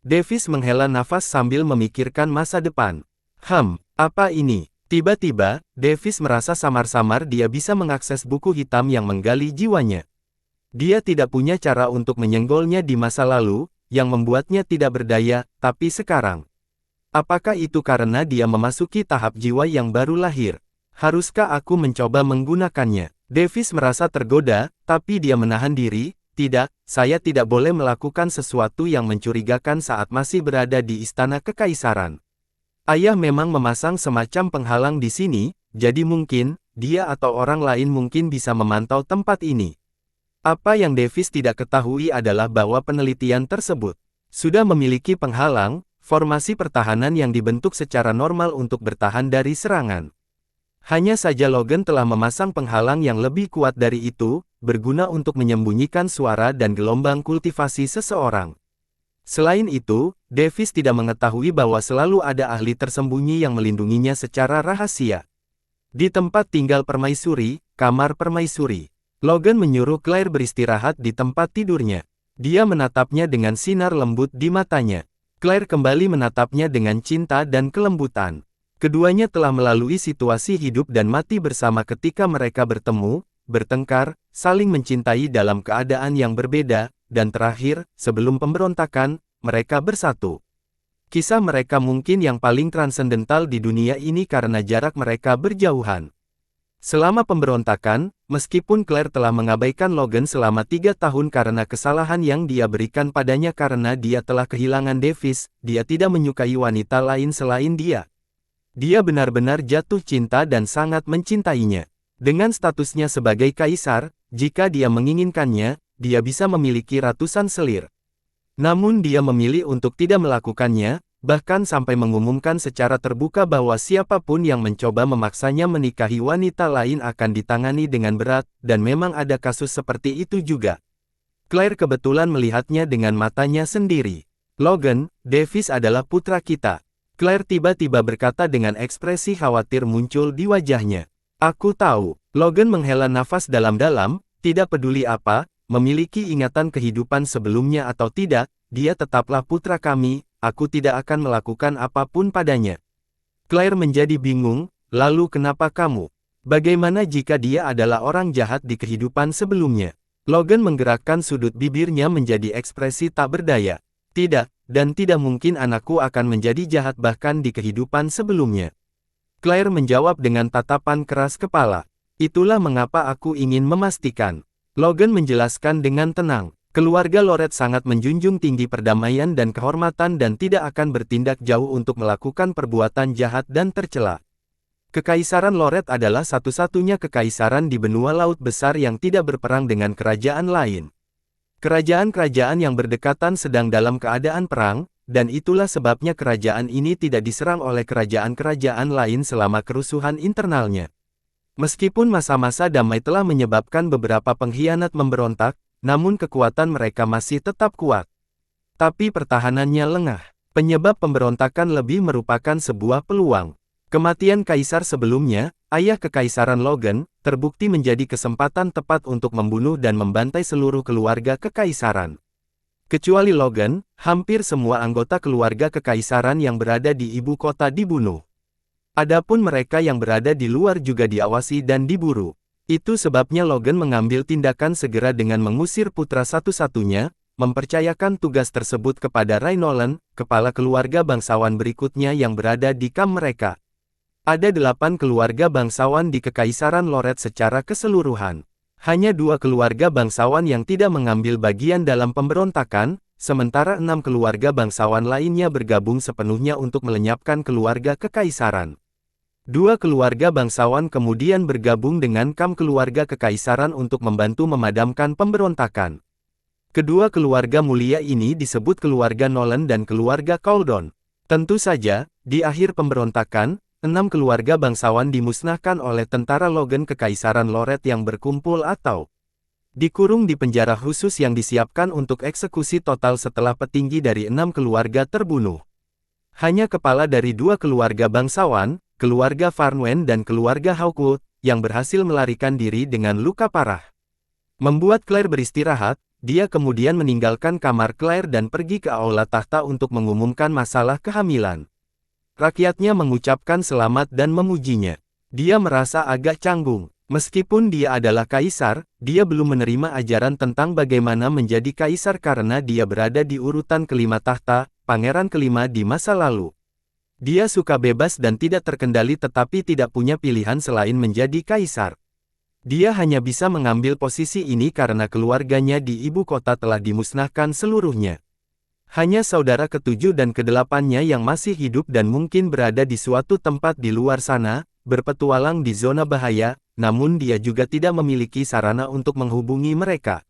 Davis menghela nafas sambil memikirkan masa depan. Apa ini? Tiba-tiba, Davis merasa samar-samar dia bisa mengakses buku hitam yang menggali jiwanya. Dia tidak punya cara untuk menyenggolnya di masa lalu, yang membuatnya tidak berdaya, tapi sekarang. Apakah itu karena dia memasuki tahap jiwa yang baru lahir? Haruskah aku mencoba menggunakannya? Davis merasa tergoda, tapi dia menahan diri. Tidak, saya tidak boleh melakukan sesuatu yang mencurigakan saat masih berada di istana kekaisaran. Ayah memang memasang semacam penghalang di sini, jadi mungkin, dia atau orang lain mungkin bisa memantau tempat ini. Apa yang Davis tidak ketahui adalah bahwa penelitian tersebut sudah memiliki penghalang, formasi pertahanan yang dibentuk secara normal untuk bertahan dari serangan. Hanya saja Logan telah memasang penghalang yang lebih kuat dari itu, berguna untuk menyembunyikan suara dan gelombang kultivasi seseorang. Selain itu, Davis tidak mengetahui bahwa selalu ada ahli tersembunyi yang melindunginya secara rahasia. Di tempat tinggal permaisuri, kamar permaisuri, Logan menyuruh Claire beristirahat di tempat tidurnya. Dia menatapnya dengan sinar lembut di matanya. Claire kembali menatapnya dengan cinta dan kelembutan. Keduanya telah melalui situasi hidup dan mati bersama ketika mereka bertemu, bertengkar, saling mencintai dalam keadaan yang berbeda, dan terakhir, sebelum pemberontakan, mereka bersatu. Kisah mereka mungkin yang paling transendental di dunia ini karena jarak mereka berjauhan. Selama pemberontakan, meskipun Claire telah mengabaikan Logan selama 3 tahun karena kesalahan yang dia berikan padanya karena dia telah kehilangan Davis, dia tidak menyukai wanita lain selain dia. Dia benar-benar jatuh cinta dan sangat mencintainya. Dengan statusnya sebagai kaisar, jika dia menginginkannya, dia bisa memiliki ratusan selir. Namun dia memilih untuk tidak melakukannya, bahkan sampai mengumumkan secara terbuka bahwa siapapun yang mencoba memaksanya menikahi wanita lain akan ditangani dengan berat, dan memang ada kasus seperti itu juga. Claire kebetulan melihatnya dengan matanya sendiri. Logan, Davis adalah putra kita. Claire tiba-tiba berkata dengan ekspresi khawatir muncul di wajahnya. Aku tahu. Logan menghela nafas dalam-dalam, tidak peduli apa, memiliki ingatan kehidupan sebelumnya atau tidak, dia tetaplah putra kami, aku tidak akan melakukan apapun padanya. Claire menjadi bingung, lalu kenapa kamu? Bagaimana jika dia adalah orang jahat di kehidupan sebelumnya? Logan menggerakkan sudut bibirnya menjadi ekspresi tak berdaya. Tidak, dan tidak mungkin anakku akan menjadi jahat bahkan di kehidupan sebelumnya. Claire menjawab dengan tatapan keras kepala. Itulah mengapa aku ingin memastikan. Logan menjelaskan dengan tenang. Keluarga Loret sangat menjunjung tinggi perdamaian dan kehormatan dan tidak akan bertindak jauh untuk melakukan perbuatan jahat dan tercela. Kekaisaran Loret adalah satu-satunya kekaisaran di benua laut besar yang tidak berperang dengan kerajaan lain. Kerajaan-kerajaan yang berdekatan sedang dalam keadaan perang, dan itulah sebabnya kerajaan ini tidak diserang oleh kerajaan-kerajaan lain selama kerusuhan internalnya. Meskipun masa-masa damai telah menyebabkan beberapa pengkhianat memberontak, namun kekuatan mereka masih tetap kuat. Tapi pertahanannya lengah. Penyebab pemberontakan lebih merupakan sebuah peluang. Kematian kaisar sebelumnya, ayah kekaisaran Logan, terbukti menjadi kesempatan tepat untuk membunuh dan membantai seluruh keluarga kekaisaran. Kecuali Logan, hampir semua anggota keluarga kekaisaran yang berada di ibu kota dibunuh. Adapun mereka yang berada di luar juga diawasi dan diburu. Itu sebabnya Logan mengambil tindakan segera dengan mengusir putra satu-satunya, mempercayakan tugas tersebut kepada Ray Nolan, kepala keluarga bangsawan berikutnya yang berada di kamp mereka. Ada 8 keluarga bangsawan di Kekaisaran Loret secara keseluruhan. Hanya 2 keluarga bangsawan yang tidak mengambil bagian dalam pemberontakan, sementara 6 keluarga bangsawan lainnya bergabung sepenuhnya untuk melenyapkan keluarga kekaisaran. 2 keluarga bangsawan kemudian bergabung dengan kamp keluarga kekaisaran untuk membantu memadamkan pemberontakan. Kedua keluarga mulia ini disebut keluarga Nolan dan keluarga Cauldon. Tentu saja, di akhir pemberontakan, 6 keluarga bangsawan dimusnahkan oleh tentara Logan Kekaisaran Loret yang berkumpul atau dikurung di penjara khusus yang disiapkan untuk eksekusi total setelah petinggi dari 6 keluarga terbunuh. Hanya kepala dari 2 keluarga bangsawan, keluarga Farnwen dan keluarga Hawkwood, yang berhasil melarikan diri dengan luka parah. Membuat Claire beristirahat, dia kemudian meninggalkan kamar Claire dan pergi ke aula tahta untuk mengumumkan masalah kehamilan. Rakyatnya mengucapkan selamat dan memujinya. Dia merasa agak canggung. Meskipun dia adalah kaisar, dia belum menerima ajaran tentang bagaimana menjadi kaisar karena dia berada di urutan kelima tahta, pangeran kelima di masa lalu. Dia suka bebas dan tidak terkendali tetapi tidak punya pilihan selain menjadi kaisar. Dia hanya bisa mengambil posisi ini karena keluarganya di ibu kota telah dimusnahkan seluruhnya. Hanya saudara ketujuh dan kedelapannya yang masih hidup dan mungkin berada di suatu tempat di luar sana, berpetualang di zona bahaya, namun dia juga tidak memiliki sarana untuk menghubungi mereka.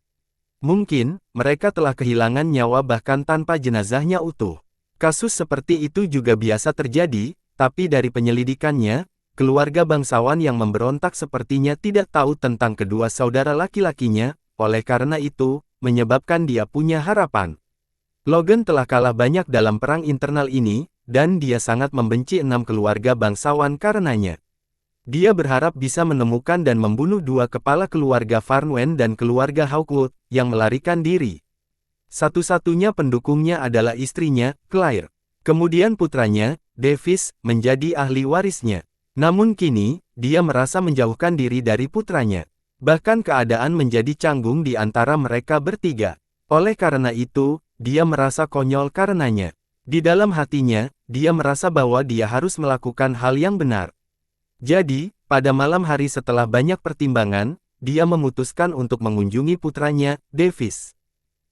Mungkin, mereka telah kehilangan nyawa bahkan tanpa jenazahnya utuh. Kasus seperti itu juga biasa terjadi, tapi dari penyelidikannya, keluarga bangsawan yang memberontak sepertinya tidak tahu tentang kedua saudara laki-lakinya, oleh karena itu, menyebabkan dia punya harapan. Logan telah kalah banyak dalam perang internal ini, dan dia sangat membenci 6 keluarga bangsawan karenanya. Dia berharap bisa menemukan dan membunuh 2 kepala keluarga Farnwen dan keluarga Hawkwood, yang melarikan diri. Satu-satunya pendukungnya adalah istrinya, Claire. Kemudian putranya, Davis, menjadi ahli warisnya. Namun kini, dia merasa menjauhkan diri dari putranya. Bahkan keadaan menjadi canggung di antara mereka bertiga. Oleh karena itu, dia merasa konyol karenanya. Di dalam hatinya, dia merasa bahwa dia harus melakukan hal yang benar. Jadi, pada malam hari setelah banyak pertimbangan, dia memutuskan untuk mengunjungi putranya, Davis.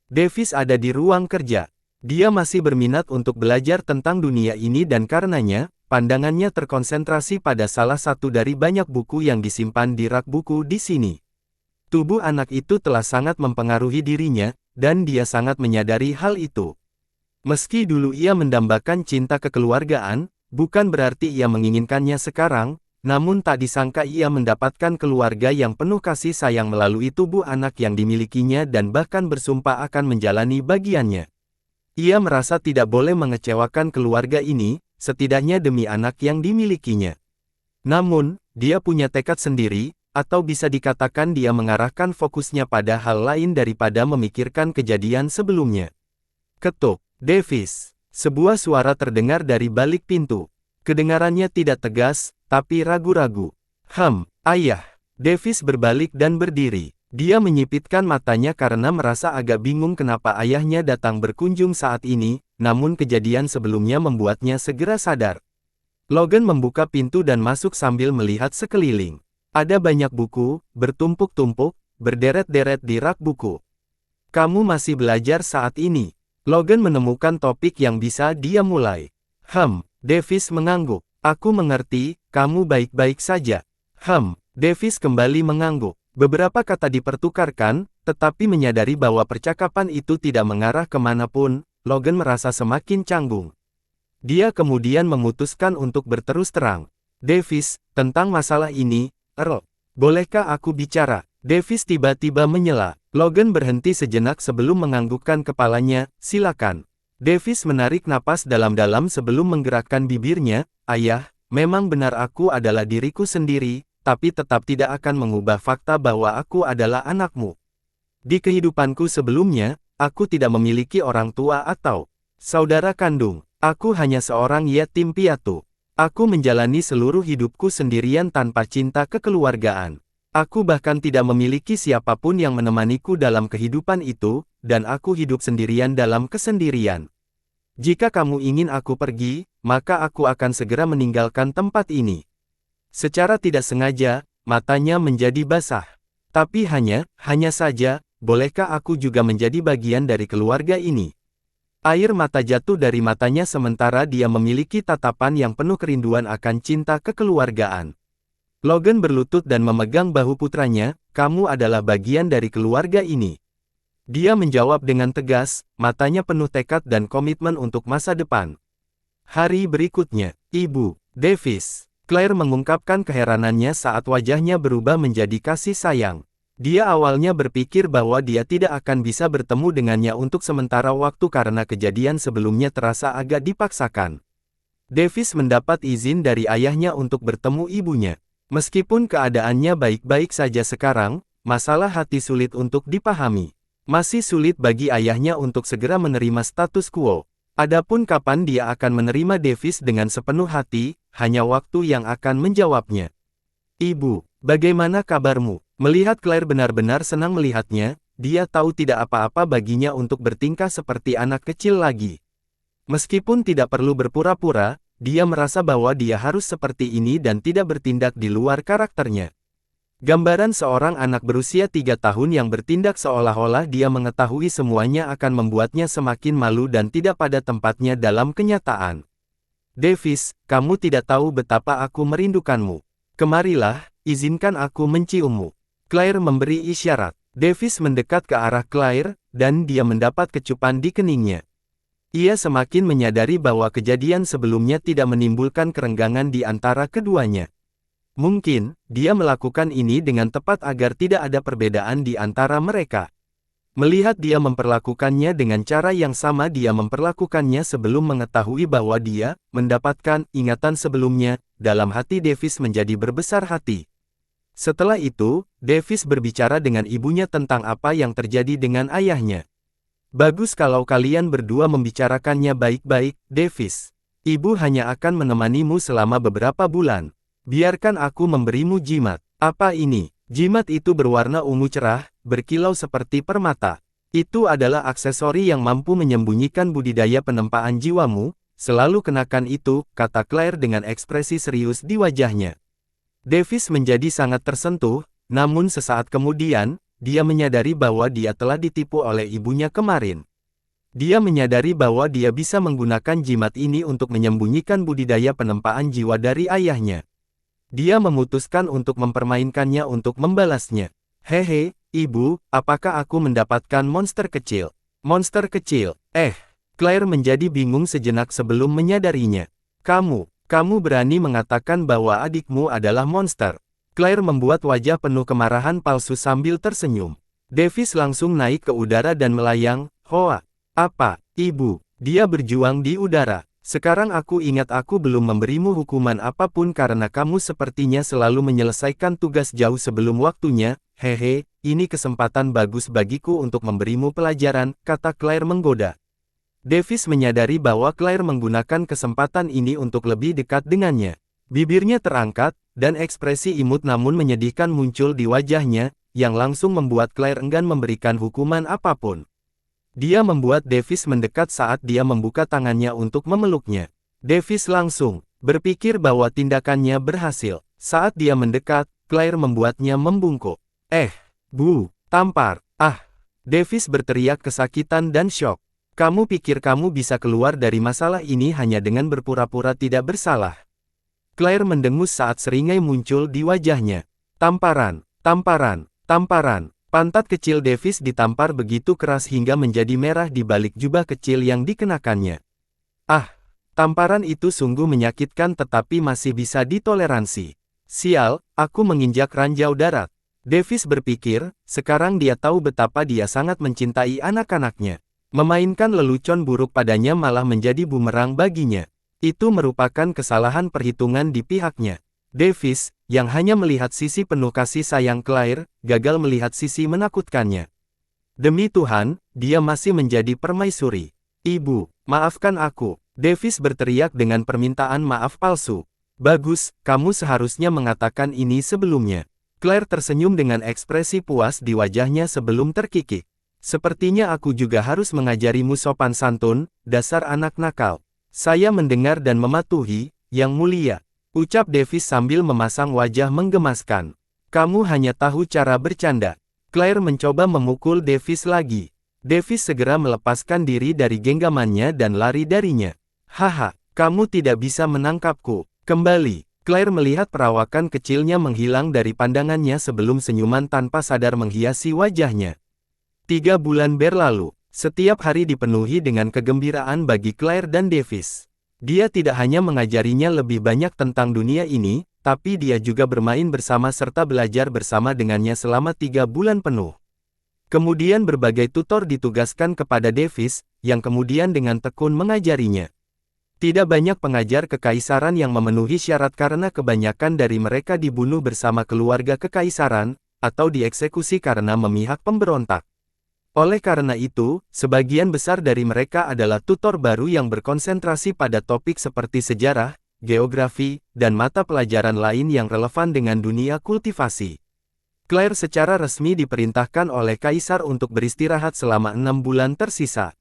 Davis ada di ruang kerja. Dia masih berminat untuk belajar tentang dunia ini dan karenanya, pandangannya terkonsentrasi pada salah satu dari banyak buku yang disimpan di rak buku di sini. Tubuh anak itu telah sangat mempengaruhi dirinya, dan dia sangat menyadari hal itu. Meski dulu ia mendambakan cinta kekeluargaan, bukan berarti ia menginginkannya sekarang, namun tak disangka ia mendapatkan keluarga yang penuh kasih sayang melalui tubuh anak yang dimilikinya dan bahkan bersumpah akan menjalani bagiannya. Ia merasa tidak boleh mengecewakan keluarga ini, setidaknya demi anak yang dimilikinya. Namun, dia punya tekad sendiri, atau bisa dikatakan dia mengarahkan fokusnya pada hal lain daripada memikirkan kejadian sebelumnya. Ketuk, Davis. Sebuah suara terdengar dari balik pintu. Kedengarannya tidak tegas, tapi ragu-ragu. Ayah. Davis berbalik dan berdiri. Dia menyipitkan matanya karena merasa agak bingung kenapa ayahnya datang berkunjung saat ini, namun kejadian sebelumnya membuatnya segera sadar. Logan membuka pintu dan masuk sambil melihat sekeliling. Ada banyak buku, bertumpuk-tumpuk, berderet-deret di rak buku. Kamu masih belajar saat ini. Logan menemukan topik yang bisa dia mulai. Davis mengangguk. Aku mengerti, kamu baik-baik saja. Davis kembali mengangguk. Beberapa kata dipertukarkan, tetapi menyadari bahwa percakapan itu tidak mengarah kemanapun, Logan merasa semakin canggung. Dia kemudian memutuskan untuk berterus terang. Davis, tentang masalah ini, Earl, bolehkah aku bicara? Davis tiba-tiba menyela. Logan berhenti sejenak sebelum menganggukkan kepalanya, silakan. Davis menarik napas dalam-dalam sebelum menggerakkan bibirnya, ayah, memang benar aku adalah diriku sendiri, tapi tetap tidak akan mengubah fakta bahwa aku adalah anakmu. Di kehidupanku sebelumnya, aku tidak memiliki orang tua atau saudara kandung. Aku hanya seorang yatim piatu. Aku menjalani seluruh hidupku sendirian tanpa cinta kekeluargaan. Aku bahkan tidak memiliki siapapun yang menemaniku dalam kehidupan itu, dan aku hidup sendirian dalam kesendirian. Jika kamu ingin aku pergi, maka aku akan segera meninggalkan tempat ini. Secara tidak sengaja, matanya menjadi basah. Tapi hanya saja, bolehkah aku juga menjadi bagian dari keluarga ini? Air mata jatuh dari matanya sementara dia memiliki tatapan yang penuh kerinduan akan cinta kekeluargaan. Logan berlutut dan memegang bahu putranya, kamu adalah bagian dari keluarga ini. Dia menjawab dengan tegas, matanya penuh tekad dan komitmen untuk masa depan. Hari berikutnya, Ibu Davis, Claire mengungkapkan keheranannya saat wajahnya berubah menjadi kasih sayang. Dia awalnya berpikir bahwa dia tidak akan bisa bertemu dengannya untuk sementara waktu karena kejadian sebelumnya terasa agak dipaksakan. Davis mendapat izin dari ayahnya untuk bertemu ibunya. Meskipun keadaannya baik-baik saja sekarang, masalah hati sulit untuk dipahami. Masih sulit bagi ayahnya untuk segera menerima status quo. Adapun kapan dia akan menerima Davis dengan sepenuh hati, hanya waktu yang akan menjawabnya. Ibu, bagaimana kabarmu? Melihat Claire benar-benar senang melihatnya, dia tahu tidak apa-apa baginya untuk bertingkah seperti anak kecil lagi. Meskipun tidak perlu berpura-pura, dia merasa bahwa dia harus seperti ini dan tidak bertindak di luar karakternya. Gambaran seorang anak berusia 3 tahun yang bertindak seolah-olah dia mengetahui semuanya akan membuatnya semakin malu dan tidak pada tempatnya dalam kenyataan. Davis, kamu tidak tahu betapa aku merindukanmu. Kemarilah, izinkan aku menciummu. Claire memberi isyarat. Davis mendekat ke arah Claire, dan dia mendapat kecupan di keningnya. Ia semakin menyadari bahwa kejadian sebelumnya tidak menimbulkan kerenggangan di antara keduanya. Mungkin, dia melakukan ini dengan tepat agar tidak ada perbedaan di antara mereka. Melihat dia memperlakukannya dengan cara yang sama dia memperlakukannya sebelum mengetahui bahwa dia mendapatkan ingatan sebelumnya, dalam hati Davis menjadi berbesar hati. Setelah itu, Davis berbicara dengan ibunya tentang apa yang terjadi dengan ayahnya. Bagus kalau kalian berdua membicarakannya baik-baik, Davis. Ibu hanya akan menemanimu selama beberapa bulan. Biarkan aku memberimu jimat. Apa ini? Jimat itu berwarna ungu cerah, berkilau seperti permata. Itu adalah aksesori yang mampu menyembunyikan budidaya penempaan jiwamu. Selalu kenakan itu, kata Claire dengan ekspresi serius di wajahnya. Davis menjadi sangat tersentuh, namun sesaat kemudian, dia menyadari bahwa dia telah ditipu oleh ibunya kemarin. Dia menyadari bahwa dia bisa menggunakan jimat ini untuk menyembunyikan budidaya penempaan jiwa dari ayahnya. Dia memutuskan untuk mempermainkannya untuk membalasnya. Hehe, ibu, apakah aku mendapatkan monster kecil? Monster kecil, Claire menjadi bingung sejenak sebelum menyadarinya. Kamu berani mengatakan bahwa adikmu adalah monster. Claire membuat wajah penuh kemarahan palsu sambil tersenyum. Davis langsung naik ke udara dan melayang, "Hoa, apa, ibu?" Dia berjuang di udara. "Sekarang aku ingat aku belum memberimu hukuman apapun karena kamu sepertinya selalu menyelesaikan tugas jauh sebelum waktunya. Hehe, ini kesempatan bagus bagiku untuk memberimu pelajaran," kata Claire menggoda. Davis menyadari bahwa Claire menggunakan kesempatan ini untuk lebih dekat dengannya. Bibirnya terangkat, dan ekspresi imut namun menyedihkan muncul di wajahnya, yang langsung membuat Claire enggan memberikan hukuman apapun. Dia membuat Davis mendekat saat dia membuka tangannya untuk memeluknya. Davis langsung berpikir bahwa tindakannya berhasil. Saat dia mendekat, Claire membuatnya membungkuk. Bu, tampar, Davis berteriak kesakitan dan syok. "Kamu pikir kamu bisa keluar dari masalah ini hanya dengan berpura-pura tidak bersalah? Claire mendengus saat seringai muncul di wajahnya. Tamparan, tamparan, tamparan. Pantat kecil Davis ditampar begitu keras hingga menjadi merah di balik jubah kecil yang dikenakannya. Ah, tamparan itu sungguh menyakitkan tetapi masih bisa ditoleransi. Sial, aku menginjak ranjau darat. Davis berpikir, sekarang dia tahu betapa dia sangat mencintai anak-anaknya. Memainkan lelucon buruk padanya malah menjadi bumerang baginya. Itu merupakan kesalahan perhitungan di pihaknya. Davis, yang hanya melihat sisi penuh kasih sayang Claire, gagal melihat sisi menakutkannya. Demi Tuhan, dia masih menjadi permaisuri. Ibu, maafkan aku. Davis berteriak dengan permintaan maaf palsu. Bagus, kamu seharusnya mengatakan ini sebelumnya. Claire tersenyum dengan ekspresi puas di wajahnya sebelum terkikik. Sepertinya aku juga harus mengajarimu sopan santun, dasar anak nakal. Saya mendengar dan mematuhi, Yang Mulia. Ucap Davis sambil memasang wajah menggemaskan. Kamu hanya tahu cara bercanda. Claire mencoba memukul Davis lagi. Davis segera melepaskan diri dari genggamannya dan lari darinya. Haha, kamu tidak bisa menangkapku. Kembali. Claire melihat perawakan kecilnya menghilang dari pandangannya sebelum senyuman tanpa sadar menghiasi wajahnya. 3 bulan berlalu. Setiap hari dipenuhi dengan kegembiraan bagi Claire dan Davis. Dia tidak hanya mengajarinya lebih banyak tentang dunia ini, tapi dia juga bermain bersama serta belajar bersama dengannya selama 3 bulan penuh. Kemudian berbagai tutor ditugaskan kepada Davis, yang kemudian dengan tekun mengajarinya. Tidak banyak pengajar kekaisaran yang memenuhi syarat karena kebanyakan dari mereka dibunuh bersama keluarga kekaisaran, atau dieksekusi karena memihak pemberontak. Oleh karena itu, sebagian besar dari mereka adalah tutor baru yang berkonsentrasi pada topik seperti sejarah, geografi, dan mata pelajaran lain yang relevan dengan dunia kultivasi. Claire secara resmi diperintahkan oleh Kaisar untuk beristirahat selama 6 bulan tersisa.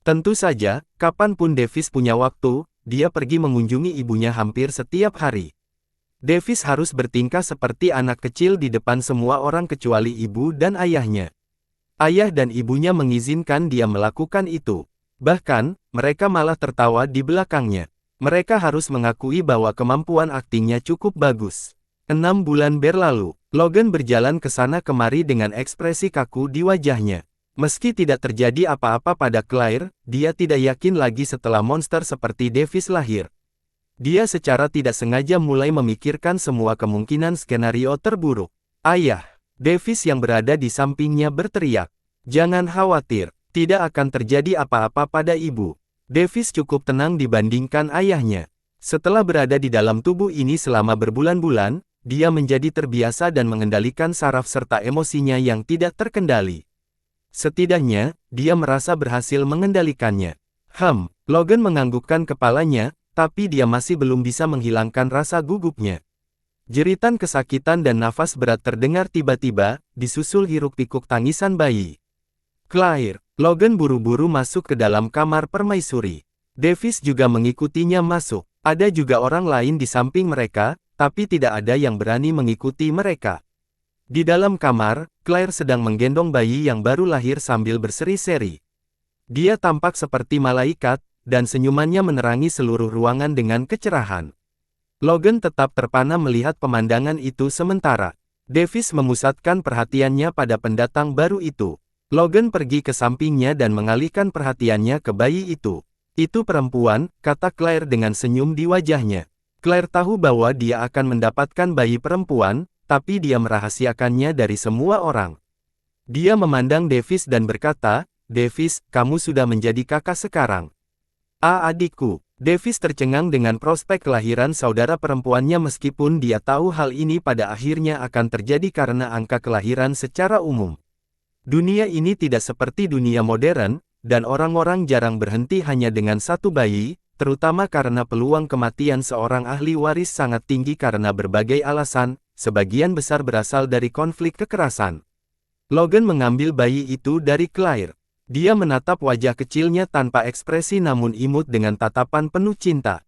Tentu saja, kapanpun Davis punya waktu, dia pergi mengunjungi ibunya hampir setiap hari. Davis harus bertingkah seperti anak kecil di depan semua orang kecuali ibu dan ayahnya. Ayah dan ibunya mengizinkan dia melakukan itu. Bahkan, mereka malah tertawa di belakangnya. Mereka harus mengakui bahwa kemampuan aktingnya cukup bagus. 6 bulan berlalu, Logan berjalan ke sana kemari dengan ekspresi kaku di wajahnya. Meski tidak terjadi apa-apa pada Claire, dia tidak yakin lagi setelah monster seperti Davis lahir. Dia secara tidak sengaja mulai memikirkan semua kemungkinan skenario terburuk. Ayah! Davis yang berada di sampingnya berteriak. Jangan khawatir, tidak akan terjadi apa-apa pada ibu. Davis cukup tenang dibandingkan ayahnya. Setelah berada di dalam tubuh ini selama berbulan-bulan, dia menjadi terbiasa dan mengendalikan saraf serta emosinya yang tidak terkendali. Setidaknya, dia merasa berhasil mengendalikannya. Logan menganggukkan kepalanya, tapi dia masih belum bisa menghilangkan rasa gugupnya. Jeritan kesakitan dan nafas berat terdengar tiba-tiba, disusul hiruk-pikuk tangisan bayi. Claire, Logan buru-buru masuk ke dalam kamar permaisuri. Davis juga mengikutinya masuk. Ada juga orang lain di samping mereka, tapi tidak ada yang berani mengikuti mereka. Di dalam kamar, Claire sedang menggendong bayi yang baru lahir sambil berseri-seri. Dia tampak seperti malaikat, dan senyumannya menerangi seluruh ruangan dengan kecerahan. Logan tetap terpana melihat pemandangan itu sementara. Davis memusatkan perhatiannya pada pendatang baru itu. Logan pergi ke sampingnya dan mengalihkan perhatiannya ke bayi itu. Itu perempuan, kata Claire dengan senyum di wajahnya. Claire tahu bahwa dia akan mendapatkan bayi perempuan, tapi dia merahasiakannya dari semua orang. Dia memandang Davis dan berkata, Davis, kamu sudah menjadi kakak sekarang. Adikku. Davis tercengang dengan prospek kelahiran saudara perempuannya meskipun dia tahu hal ini pada akhirnya akan terjadi karena angka kelahiran secara umum. Dunia ini tidak seperti dunia modern, dan orang-orang jarang berhenti hanya dengan satu bayi, terutama karena peluang kematian seorang ahli waris sangat tinggi karena berbagai alasan, sebagian besar berasal dari konflik kekerasan. Logan mengambil bayi itu dari Claire. Dia menatap wajah kecilnya tanpa ekspresi namun imut dengan tatapan penuh cinta.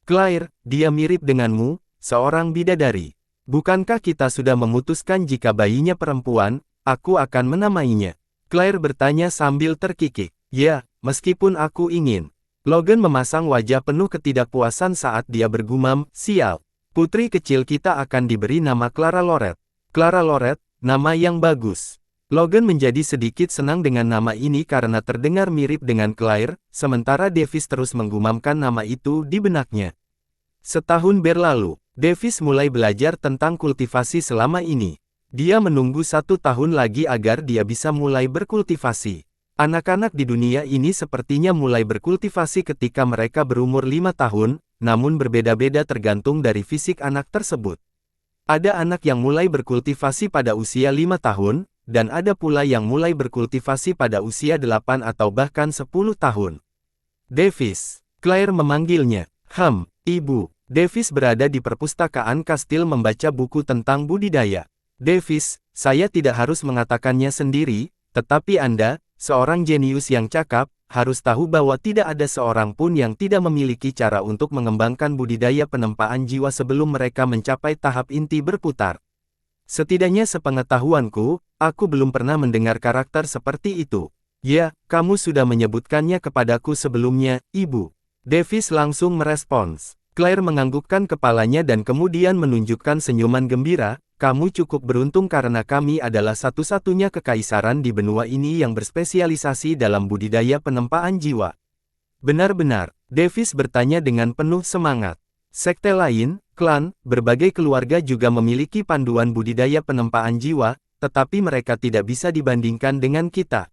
Claire, dia mirip denganmu, seorang bidadari. Bukankah kita sudah memutuskan jika bayinya perempuan, aku akan menamainya? Claire bertanya sambil terkikik. Ya, meskipun aku ingin. Logan memasang wajah penuh ketidakpuasan saat dia bergumam, sial. Putri kecil kita akan diberi nama Clara Loret. Clara Loret, nama yang bagus. Logan menjadi sedikit senang dengan nama ini karena terdengar mirip dengan Claire, sementara Davis terus menggumamkan nama itu di benaknya. Setahun berlalu, Davis mulai belajar tentang kultivasi selama ini. Dia menunggu 1 tahun lagi agar dia bisa mulai berkultivasi. Anak-anak di dunia ini sepertinya mulai berkultivasi ketika mereka berumur 5 tahun, namun berbeda-beda tergantung dari fisik anak tersebut. Ada anak yang mulai berkultivasi pada usia 5 tahun, dan ada pula yang mulai berkultivasi pada usia 8 atau bahkan 10 tahun. Davis, Claire memanggilnya. Ibu. Davis berada di perpustakaan kastil membaca buku tentang budidaya. Davis, saya tidak harus mengatakannya sendiri, tetapi Anda, seorang jenius yang cakap, harus tahu bahwa tidak ada seorang pun yang tidak memiliki cara untuk mengembangkan budidaya penempaan jiwa sebelum mereka mencapai tahap inti berputar. Setidaknya sepengetahuanku, aku belum pernah mendengar karakter seperti itu. Ya, kamu sudah menyebutkannya kepadaku sebelumnya, Ibu. Davis langsung merespons. Claire menganggukkan kepalanya dan kemudian menunjukkan senyuman gembira. Kamu cukup beruntung karena kami adalah satu-satunya kekaisaran di benua ini yang berspesialisasi dalam budidaya penempaan jiwa. Benar-benar, Davis bertanya dengan penuh semangat. Sekte lain, klan, berbagai keluarga juga memiliki panduan budidaya penempaan jiwa, tetapi mereka tidak bisa dibandingkan dengan kita.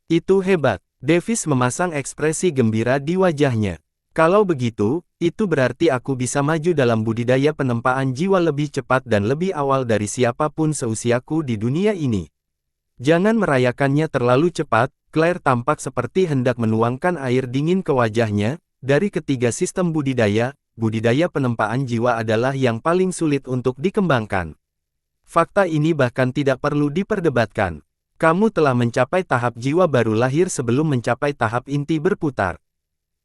Itu hebat. Davis memasang ekspresi gembira di wajahnya. Kalau begitu, itu berarti aku bisa maju dalam budidaya penempaan jiwa lebih cepat dan lebih awal dari siapapun seusiaku di dunia ini. Jangan merayakannya terlalu cepat, Claire tampak seperti hendak menuangkan air dingin ke wajahnya. Dari ketiga sistem budidaya penempaan jiwa adalah yang paling sulit untuk dikembangkan. Fakta ini bahkan tidak perlu diperdebatkan. Kamu telah mencapai tahap jiwa baru lahir sebelum mencapai tahap inti berputar.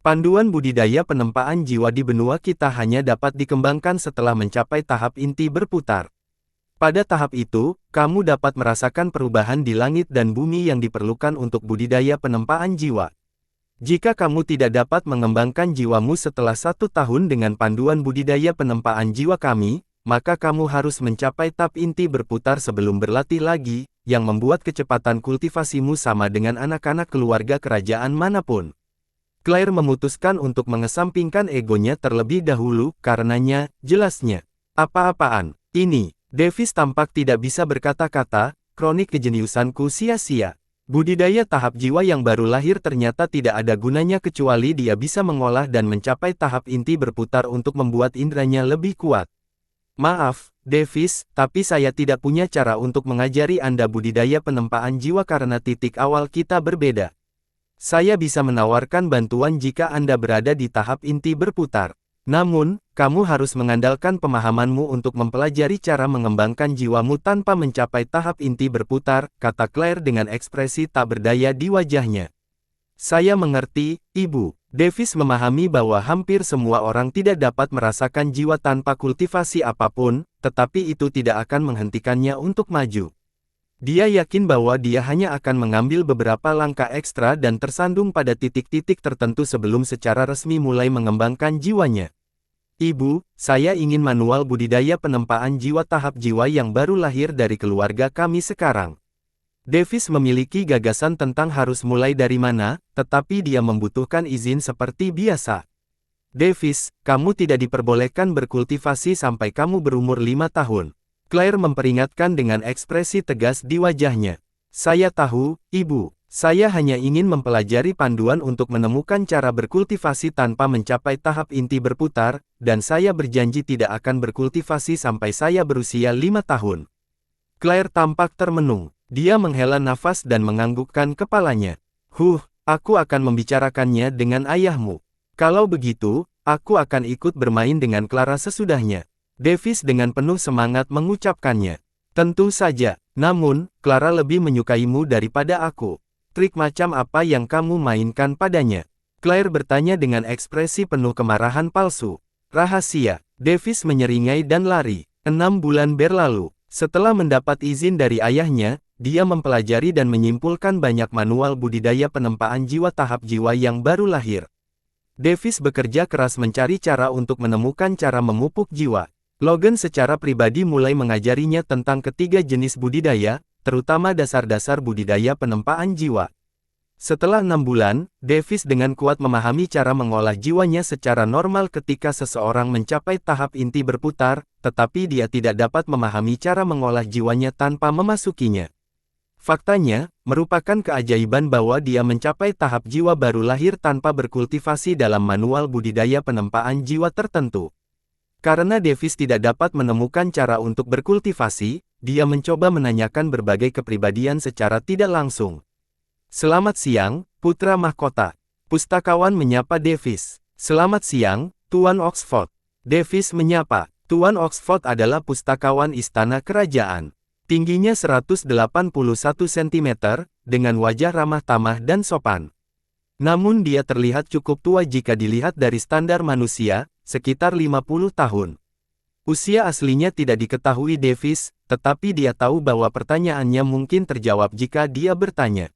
Panduan budidaya penempaan jiwa di benua kita hanya dapat dikembangkan setelah mencapai tahap inti berputar. Pada tahap itu, kamu dapat merasakan perubahan di langit dan bumi yang diperlukan untuk budidaya penempaan jiwa. Jika kamu tidak dapat mengembangkan jiwamu setelah 1 tahun dengan panduan budidaya penempaan jiwa kami, maka kamu harus mencapai tahap inti berputar sebelum berlatih lagi, yang membuat kecepatan kultivasimu sama dengan anak-anak keluarga kerajaan manapun. Claire memutuskan untuk mengesampingkan egonya terlebih dahulu, karenanya, jelasnya. Apa-apaan, ini, Davis tampak tidak bisa berkata-kata, kronik kejeniusanku sia-sia. Budidaya tahap jiwa yang baru lahir ternyata tidak ada gunanya kecuali dia bisa mengolah dan mencapai tahap inti berputar untuk membuat indranya lebih kuat. Maaf, Davis, tapi saya tidak punya cara untuk mengajari Anda budidaya penempaan jiwa karena titik awal kita berbeda. Saya bisa menawarkan bantuan jika Anda berada di tahap inti berputar. Namun, kamu harus mengandalkan pemahamanmu untuk mempelajari cara mengembangkan jiwamu tanpa mencapai tahap inti berputar, kata Claire dengan ekspresi tak berdaya di wajahnya. Saya mengerti, Ibu. Davis memahami bahwa hampir semua orang tidak dapat merasakan jiwa tanpa kultivasi apapun, tetapi itu tidak akan menghentikannya untuk maju. Dia yakin bahwa dia hanya akan mengambil beberapa langkah ekstra dan tersandung pada titik-titik tertentu sebelum secara resmi mulai mengembangkan jiwanya. Ibu, saya ingin manual budidaya penempaan jiwa tahap jiwa yang baru lahir dari keluarga kami sekarang. Davis memiliki gagasan tentang harus mulai dari mana, tetapi dia membutuhkan izin seperti biasa. Davis, kamu tidak diperbolehkan berkultivasi sampai kamu berumur 5 tahun. Claire memperingatkan dengan ekspresi tegas di wajahnya. Saya tahu, Ibu. Saya hanya ingin mempelajari panduan untuk menemukan cara berkultivasi tanpa mencapai tahap inti berputar, dan saya berjanji tidak akan berkultivasi sampai saya berusia 5 tahun. Claire tampak termenung. Dia menghela nafas dan menganggukkan kepalanya. Aku akan membicarakannya dengan ayahmu. Kalau begitu, aku akan ikut bermain dengan Clara sesudahnya. Davis dengan penuh semangat mengucapkannya. Tentu saja, namun, Clara lebih menyukaimu daripada aku. Trik macam apa yang kamu mainkan padanya? Claire bertanya dengan ekspresi penuh kemarahan palsu. Rahasia. Davis menyeringai dan lari. 6 bulan berlalu. Setelah mendapat izin dari ayahnya, dia mempelajari dan menyimpulkan banyak manual budidaya penempaan jiwa tahap jiwa yang baru lahir. Davis bekerja keras mencari cara untuk menemukan cara memupuk jiwa. Logan secara pribadi mulai mengajarinya tentang ketiga jenis budidaya, terutama dasar-dasar budidaya penempaan jiwa. Setelah 6 bulan, Davis dengan kuat memahami cara mengolah jiwanya secara normal ketika seseorang mencapai tahap inti berputar, tetapi dia tidak dapat memahami cara mengolah jiwanya tanpa memasukinya. Faktanya, merupakan keajaiban bahwa dia mencapai tahap jiwa baru lahir tanpa berkultivasi dalam manual budidaya penempaan jiwa tertentu. Karena Davis tidak dapat menemukan cara untuk berkultivasi, dia mencoba menanyakan berbagai kepribadian secara tidak langsung. Selamat siang, putra mahkota. Pustakawan menyapa Davis. Selamat siang, Tuan Oxford. Davis menyapa. Tuan Oxford adalah pustakawan istana kerajaan. Tingginya 181 cm, dengan wajah ramah tamah dan sopan. Namun dia terlihat cukup tua jika dilihat dari standar manusia, sekitar 50 tahun. Usia aslinya tidak diketahui Davis, tetapi dia tahu bahwa pertanyaannya mungkin terjawab jika dia bertanya.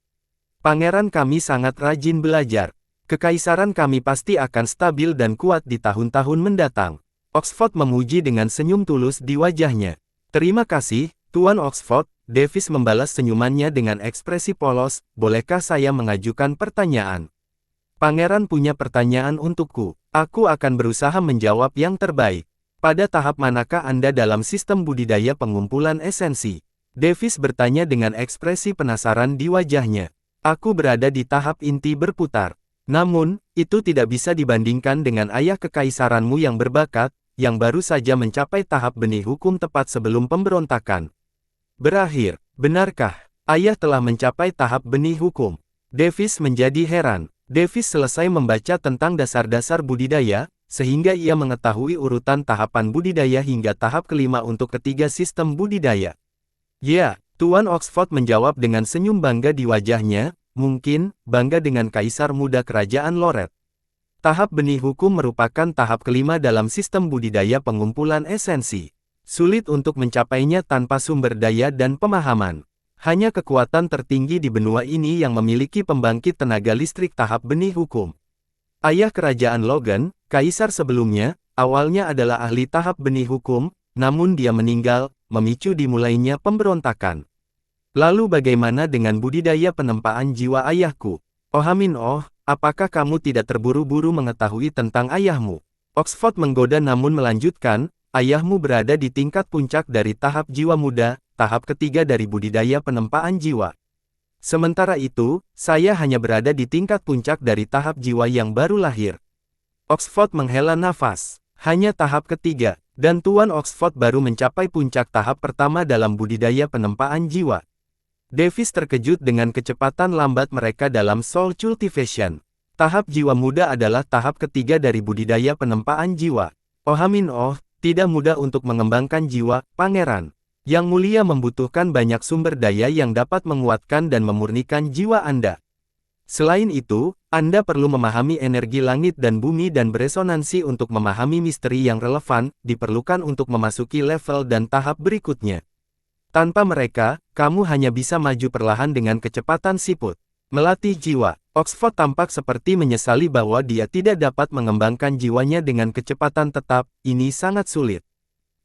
Pangeran kami sangat rajin belajar. Kekaisaran kami pasti akan stabil dan kuat di tahun-tahun mendatang. Oxford memuji dengan senyum tulus di wajahnya. Terima kasih, Tuan Oxford. Davis membalas senyumannya dengan ekspresi polos. Bolehkah saya mengajukan pertanyaan? Pangeran punya pertanyaan untukku. Aku akan berusaha menjawab yang terbaik. Pada tahap manakah Anda dalam sistem budidaya pengumpulan esensi? Davis bertanya dengan ekspresi penasaran di wajahnya. Aku berada di tahap inti berputar. Namun, itu tidak bisa dibandingkan dengan ayah kekaisaranmu yang berbakat, yang baru saja mencapai tahap benih hukum tepat sebelum pemberontakan berakhir. Benarkah ayah telah mencapai tahap benih hukum? Davis menjadi heran. Davis selesai membaca tentang dasar-dasar budidaya, sehingga ia mengetahui urutan tahapan budidaya hingga tahap kelima untuk ketiga sistem budidaya. Ya, Tuan Oxford menjawab dengan senyum bangga di wajahnya, mungkin, bangga dengan kaisar muda kerajaan Loret. Tahap benih hukum merupakan tahap kelima dalam sistem budidaya pengumpulan esensi. Sulit untuk mencapainya tanpa sumber daya dan pemahaman. Hanya kekuatan tertinggi di benua ini yang memiliki pembangkit tenaga listrik tahap benih hukum. Ayah kerajaan Logan, kaisar sebelumnya, awalnya adalah ahli tahap benih hukum, namun dia meninggal, memicu dimulainya pemberontakan. Lalu bagaimana dengan budidaya penempaan jiwa ayahku? Ohamin apakah kamu tidak terburu-buru mengetahui tentang ayahmu? Oxford menggoda namun melanjutkan, ayahmu berada di tingkat puncak dari tahap jiwa muda, tahap ketiga dari budidaya penempaan jiwa. Sementara itu, saya hanya berada di tingkat puncak dari tahap jiwa yang baru lahir. Oxford menghela nafas. Hanya tahap ketiga, dan Tuan Oxford baru mencapai puncak tahap pertama dalam budidaya penempaan jiwa. Davis terkejut dengan kecepatan lambat mereka dalam soul cultivation. Tahap jiwa muda adalah tahap ketiga dari budidaya penempaan jiwa. Ohamin tidak mudah untuk mengembangkan jiwa, Pangeran. Yang mulia membutuhkan banyak sumber daya yang dapat menguatkan dan memurnikan jiwa Anda. Selain itu, Anda perlu memahami energi langit dan bumi dan beresonansi untuk memahami misteri yang relevan, diperlukan untuk memasuki level dan tahap berikutnya. Tanpa mereka, kamu hanya bisa maju perlahan dengan kecepatan siput. Melatih jiwa. Oxford tampak seperti menyesali bahwa dia tidak dapat mengembangkan jiwanya dengan kecepatan tetap, ini sangat sulit.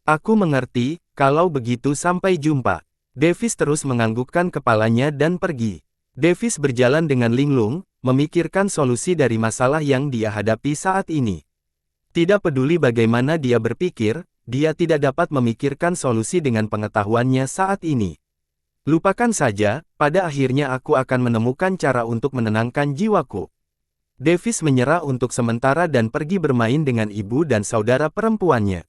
Aku mengerti, kalau begitu sampai jumpa. Davis terus menganggukkan kepalanya dan pergi. Davis berjalan dengan linglung, memikirkan solusi dari masalah yang dia hadapi saat ini. Tidak peduli bagaimana dia berpikir, dia tidak dapat memikirkan solusi dengan pengetahuannya saat ini. Lupakan saja, pada akhirnya aku akan menemukan cara untuk menenangkan jiwaku. Davis menyerah untuk sementara dan pergi bermain dengan ibu dan saudara perempuannya.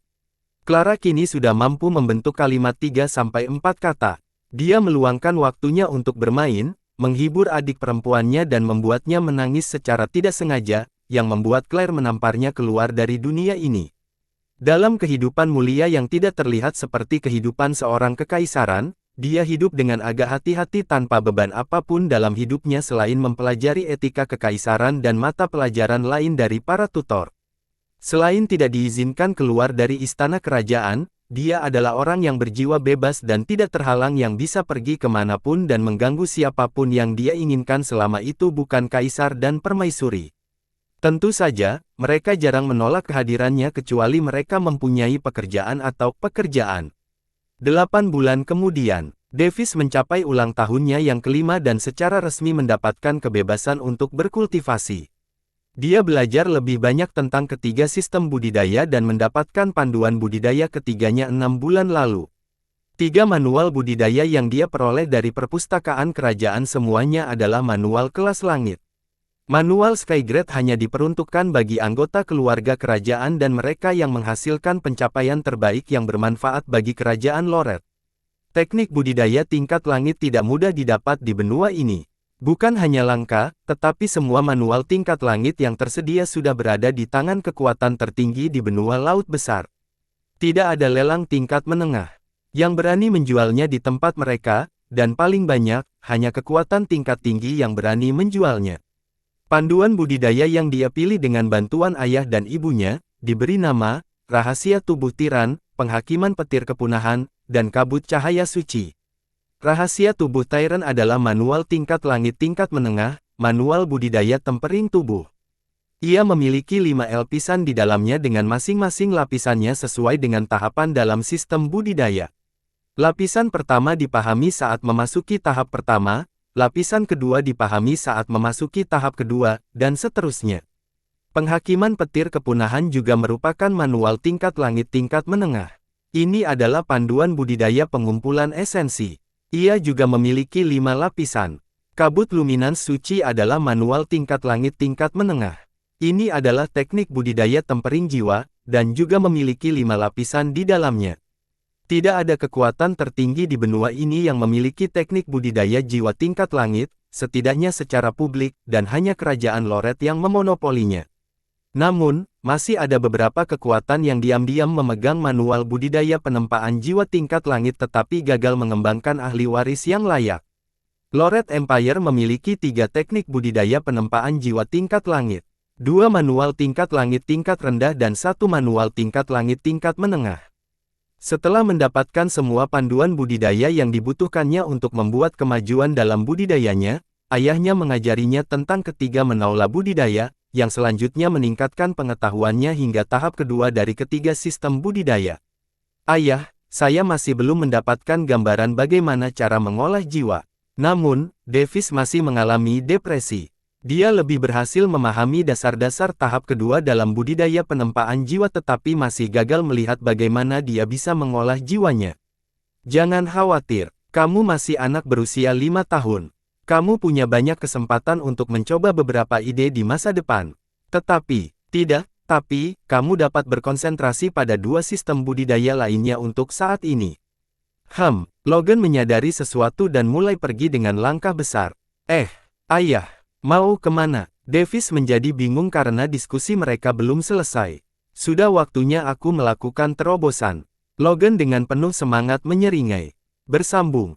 Clara kini sudah mampu membentuk kalimat 3-4 kata. Dia meluangkan waktunya untuk bermain, menghibur adik perempuannya dan membuatnya menangis secara tidak sengaja, yang membuat Claire menamparnya keluar dari dunia ini. Dalam kehidupan mulia yang tidak terlihat seperti kehidupan seorang kekaisaran, dia hidup dengan agak hati-hati tanpa beban apapun dalam hidupnya selain mempelajari etika kekaisaran dan mata pelajaran lain dari para tutor. Selain tidak diizinkan keluar dari istana kerajaan, dia adalah orang yang berjiwa bebas dan tidak terhalang yang bisa pergi kemanapun dan mengganggu siapapun yang dia inginkan selama itu bukan kaisar dan permaisuri. Tentu saja, mereka jarang menolak kehadirannya kecuali mereka mempunyai pekerjaan atau pekerjaan. 8 bulan kemudian, Davis mencapai ulang tahunnya yang kelima dan secara resmi mendapatkan kebebasan untuk berkultivasi. Dia belajar lebih banyak tentang ketiga sistem budidaya dan mendapatkan panduan budidaya ketiganya 6 bulan lalu. 3 manual budidaya yang dia peroleh dari perpustakaan kerajaan semuanya adalah manual kelas langit. Manual Skygrade hanya diperuntukkan bagi anggota keluarga kerajaan dan mereka yang menghasilkan pencapaian terbaik yang bermanfaat bagi kerajaan Loret. Teknik budidaya tingkat langit tidak mudah didapat di benua ini. Bukan hanya langka, tetapi semua manual tingkat langit yang tersedia sudah berada di tangan kekuatan tertinggi di benua Laut Besar. Tidak ada lelang tingkat menengah yang berani menjualnya di tempat mereka, dan paling banyak, hanya kekuatan tingkat tinggi yang berani menjualnya. Panduan budidaya yang dia pilih dengan bantuan ayah dan ibunya, diberi nama, Rahasia Tubuh Tiran, Penghakiman Petir Kepunahan, dan Kabut Cahaya Suci. Rahasia Tubuh Tiran adalah manual tingkat langit tingkat menengah, manual budidaya tempering tubuh. Ia memiliki 5 lapisan di dalamnya dengan masing-masing lapisannya sesuai dengan tahapan dalam sistem budidaya. Lapisan pertama dipahami saat memasuki tahap pertama, lapisan kedua dipahami saat memasuki tahap kedua, dan seterusnya. Penghakiman Petir Kepunahan juga merupakan manual tingkat langit tingkat menengah. Ini adalah panduan budidaya pengumpulan esensi. Ia juga memiliki 5 lapisan. Kabut Luminans Suci adalah manual tingkat langit tingkat menengah. Ini adalah teknik budidaya tempering jiwa, dan juga memiliki 5 lapisan di dalamnya. Tidak ada kekuatan tertinggi di benua ini yang memiliki teknik budidaya jiwa tingkat langit, setidaknya secara publik, dan hanya kerajaan Loret yang memonopolinya. Namun, masih ada beberapa kekuatan yang diam-diam memegang manual budidaya penempaan jiwa tingkat langit tetapi gagal mengembangkan ahli waris yang layak. Loret Empire memiliki 3 teknik budidaya penempaan jiwa tingkat langit. 2 manual tingkat langit tingkat rendah dan 1 manual tingkat langit tingkat menengah. Setelah mendapatkan semua panduan budidaya yang dibutuhkannya untuk membuat kemajuan dalam budidayanya, ayahnya mengajarinya tentang ketiga menaula budidaya, yang selanjutnya meningkatkan pengetahuannya hingga tahap kedua dari ketiga sistem budidaya. Ayah, saya masih belum mendapatkan gambaran bagaimana cara mengolah jiwa. Namun, Davis masih mengalami depresi. Dia lebih berhasil memahami dasar-dasar tahap kedua dalam budidaya penempaan jiwa tetapi masih gagal melihat bagaimana dia bisa mengolah jiwanya. Jangan khawatir, kamu masih anak berusia 5 tahun. Kamu punya banyak kesempatan untuk mencoba beberapa ide di masa depan. Tapi kamu dapat berkonsentrasi pada 2 sistem budidaya lainnya untuk saat ini. Logan menyadari sesuatu dan mulai pergi dengan langkah besar. Ayah. Mau kemana? Davis menjadi bingung karena diskusi mereka belum selesai. Sudah waktunya aku melakukan terobosan. Logan dengan penuh semangat menyeringai. Bersambung.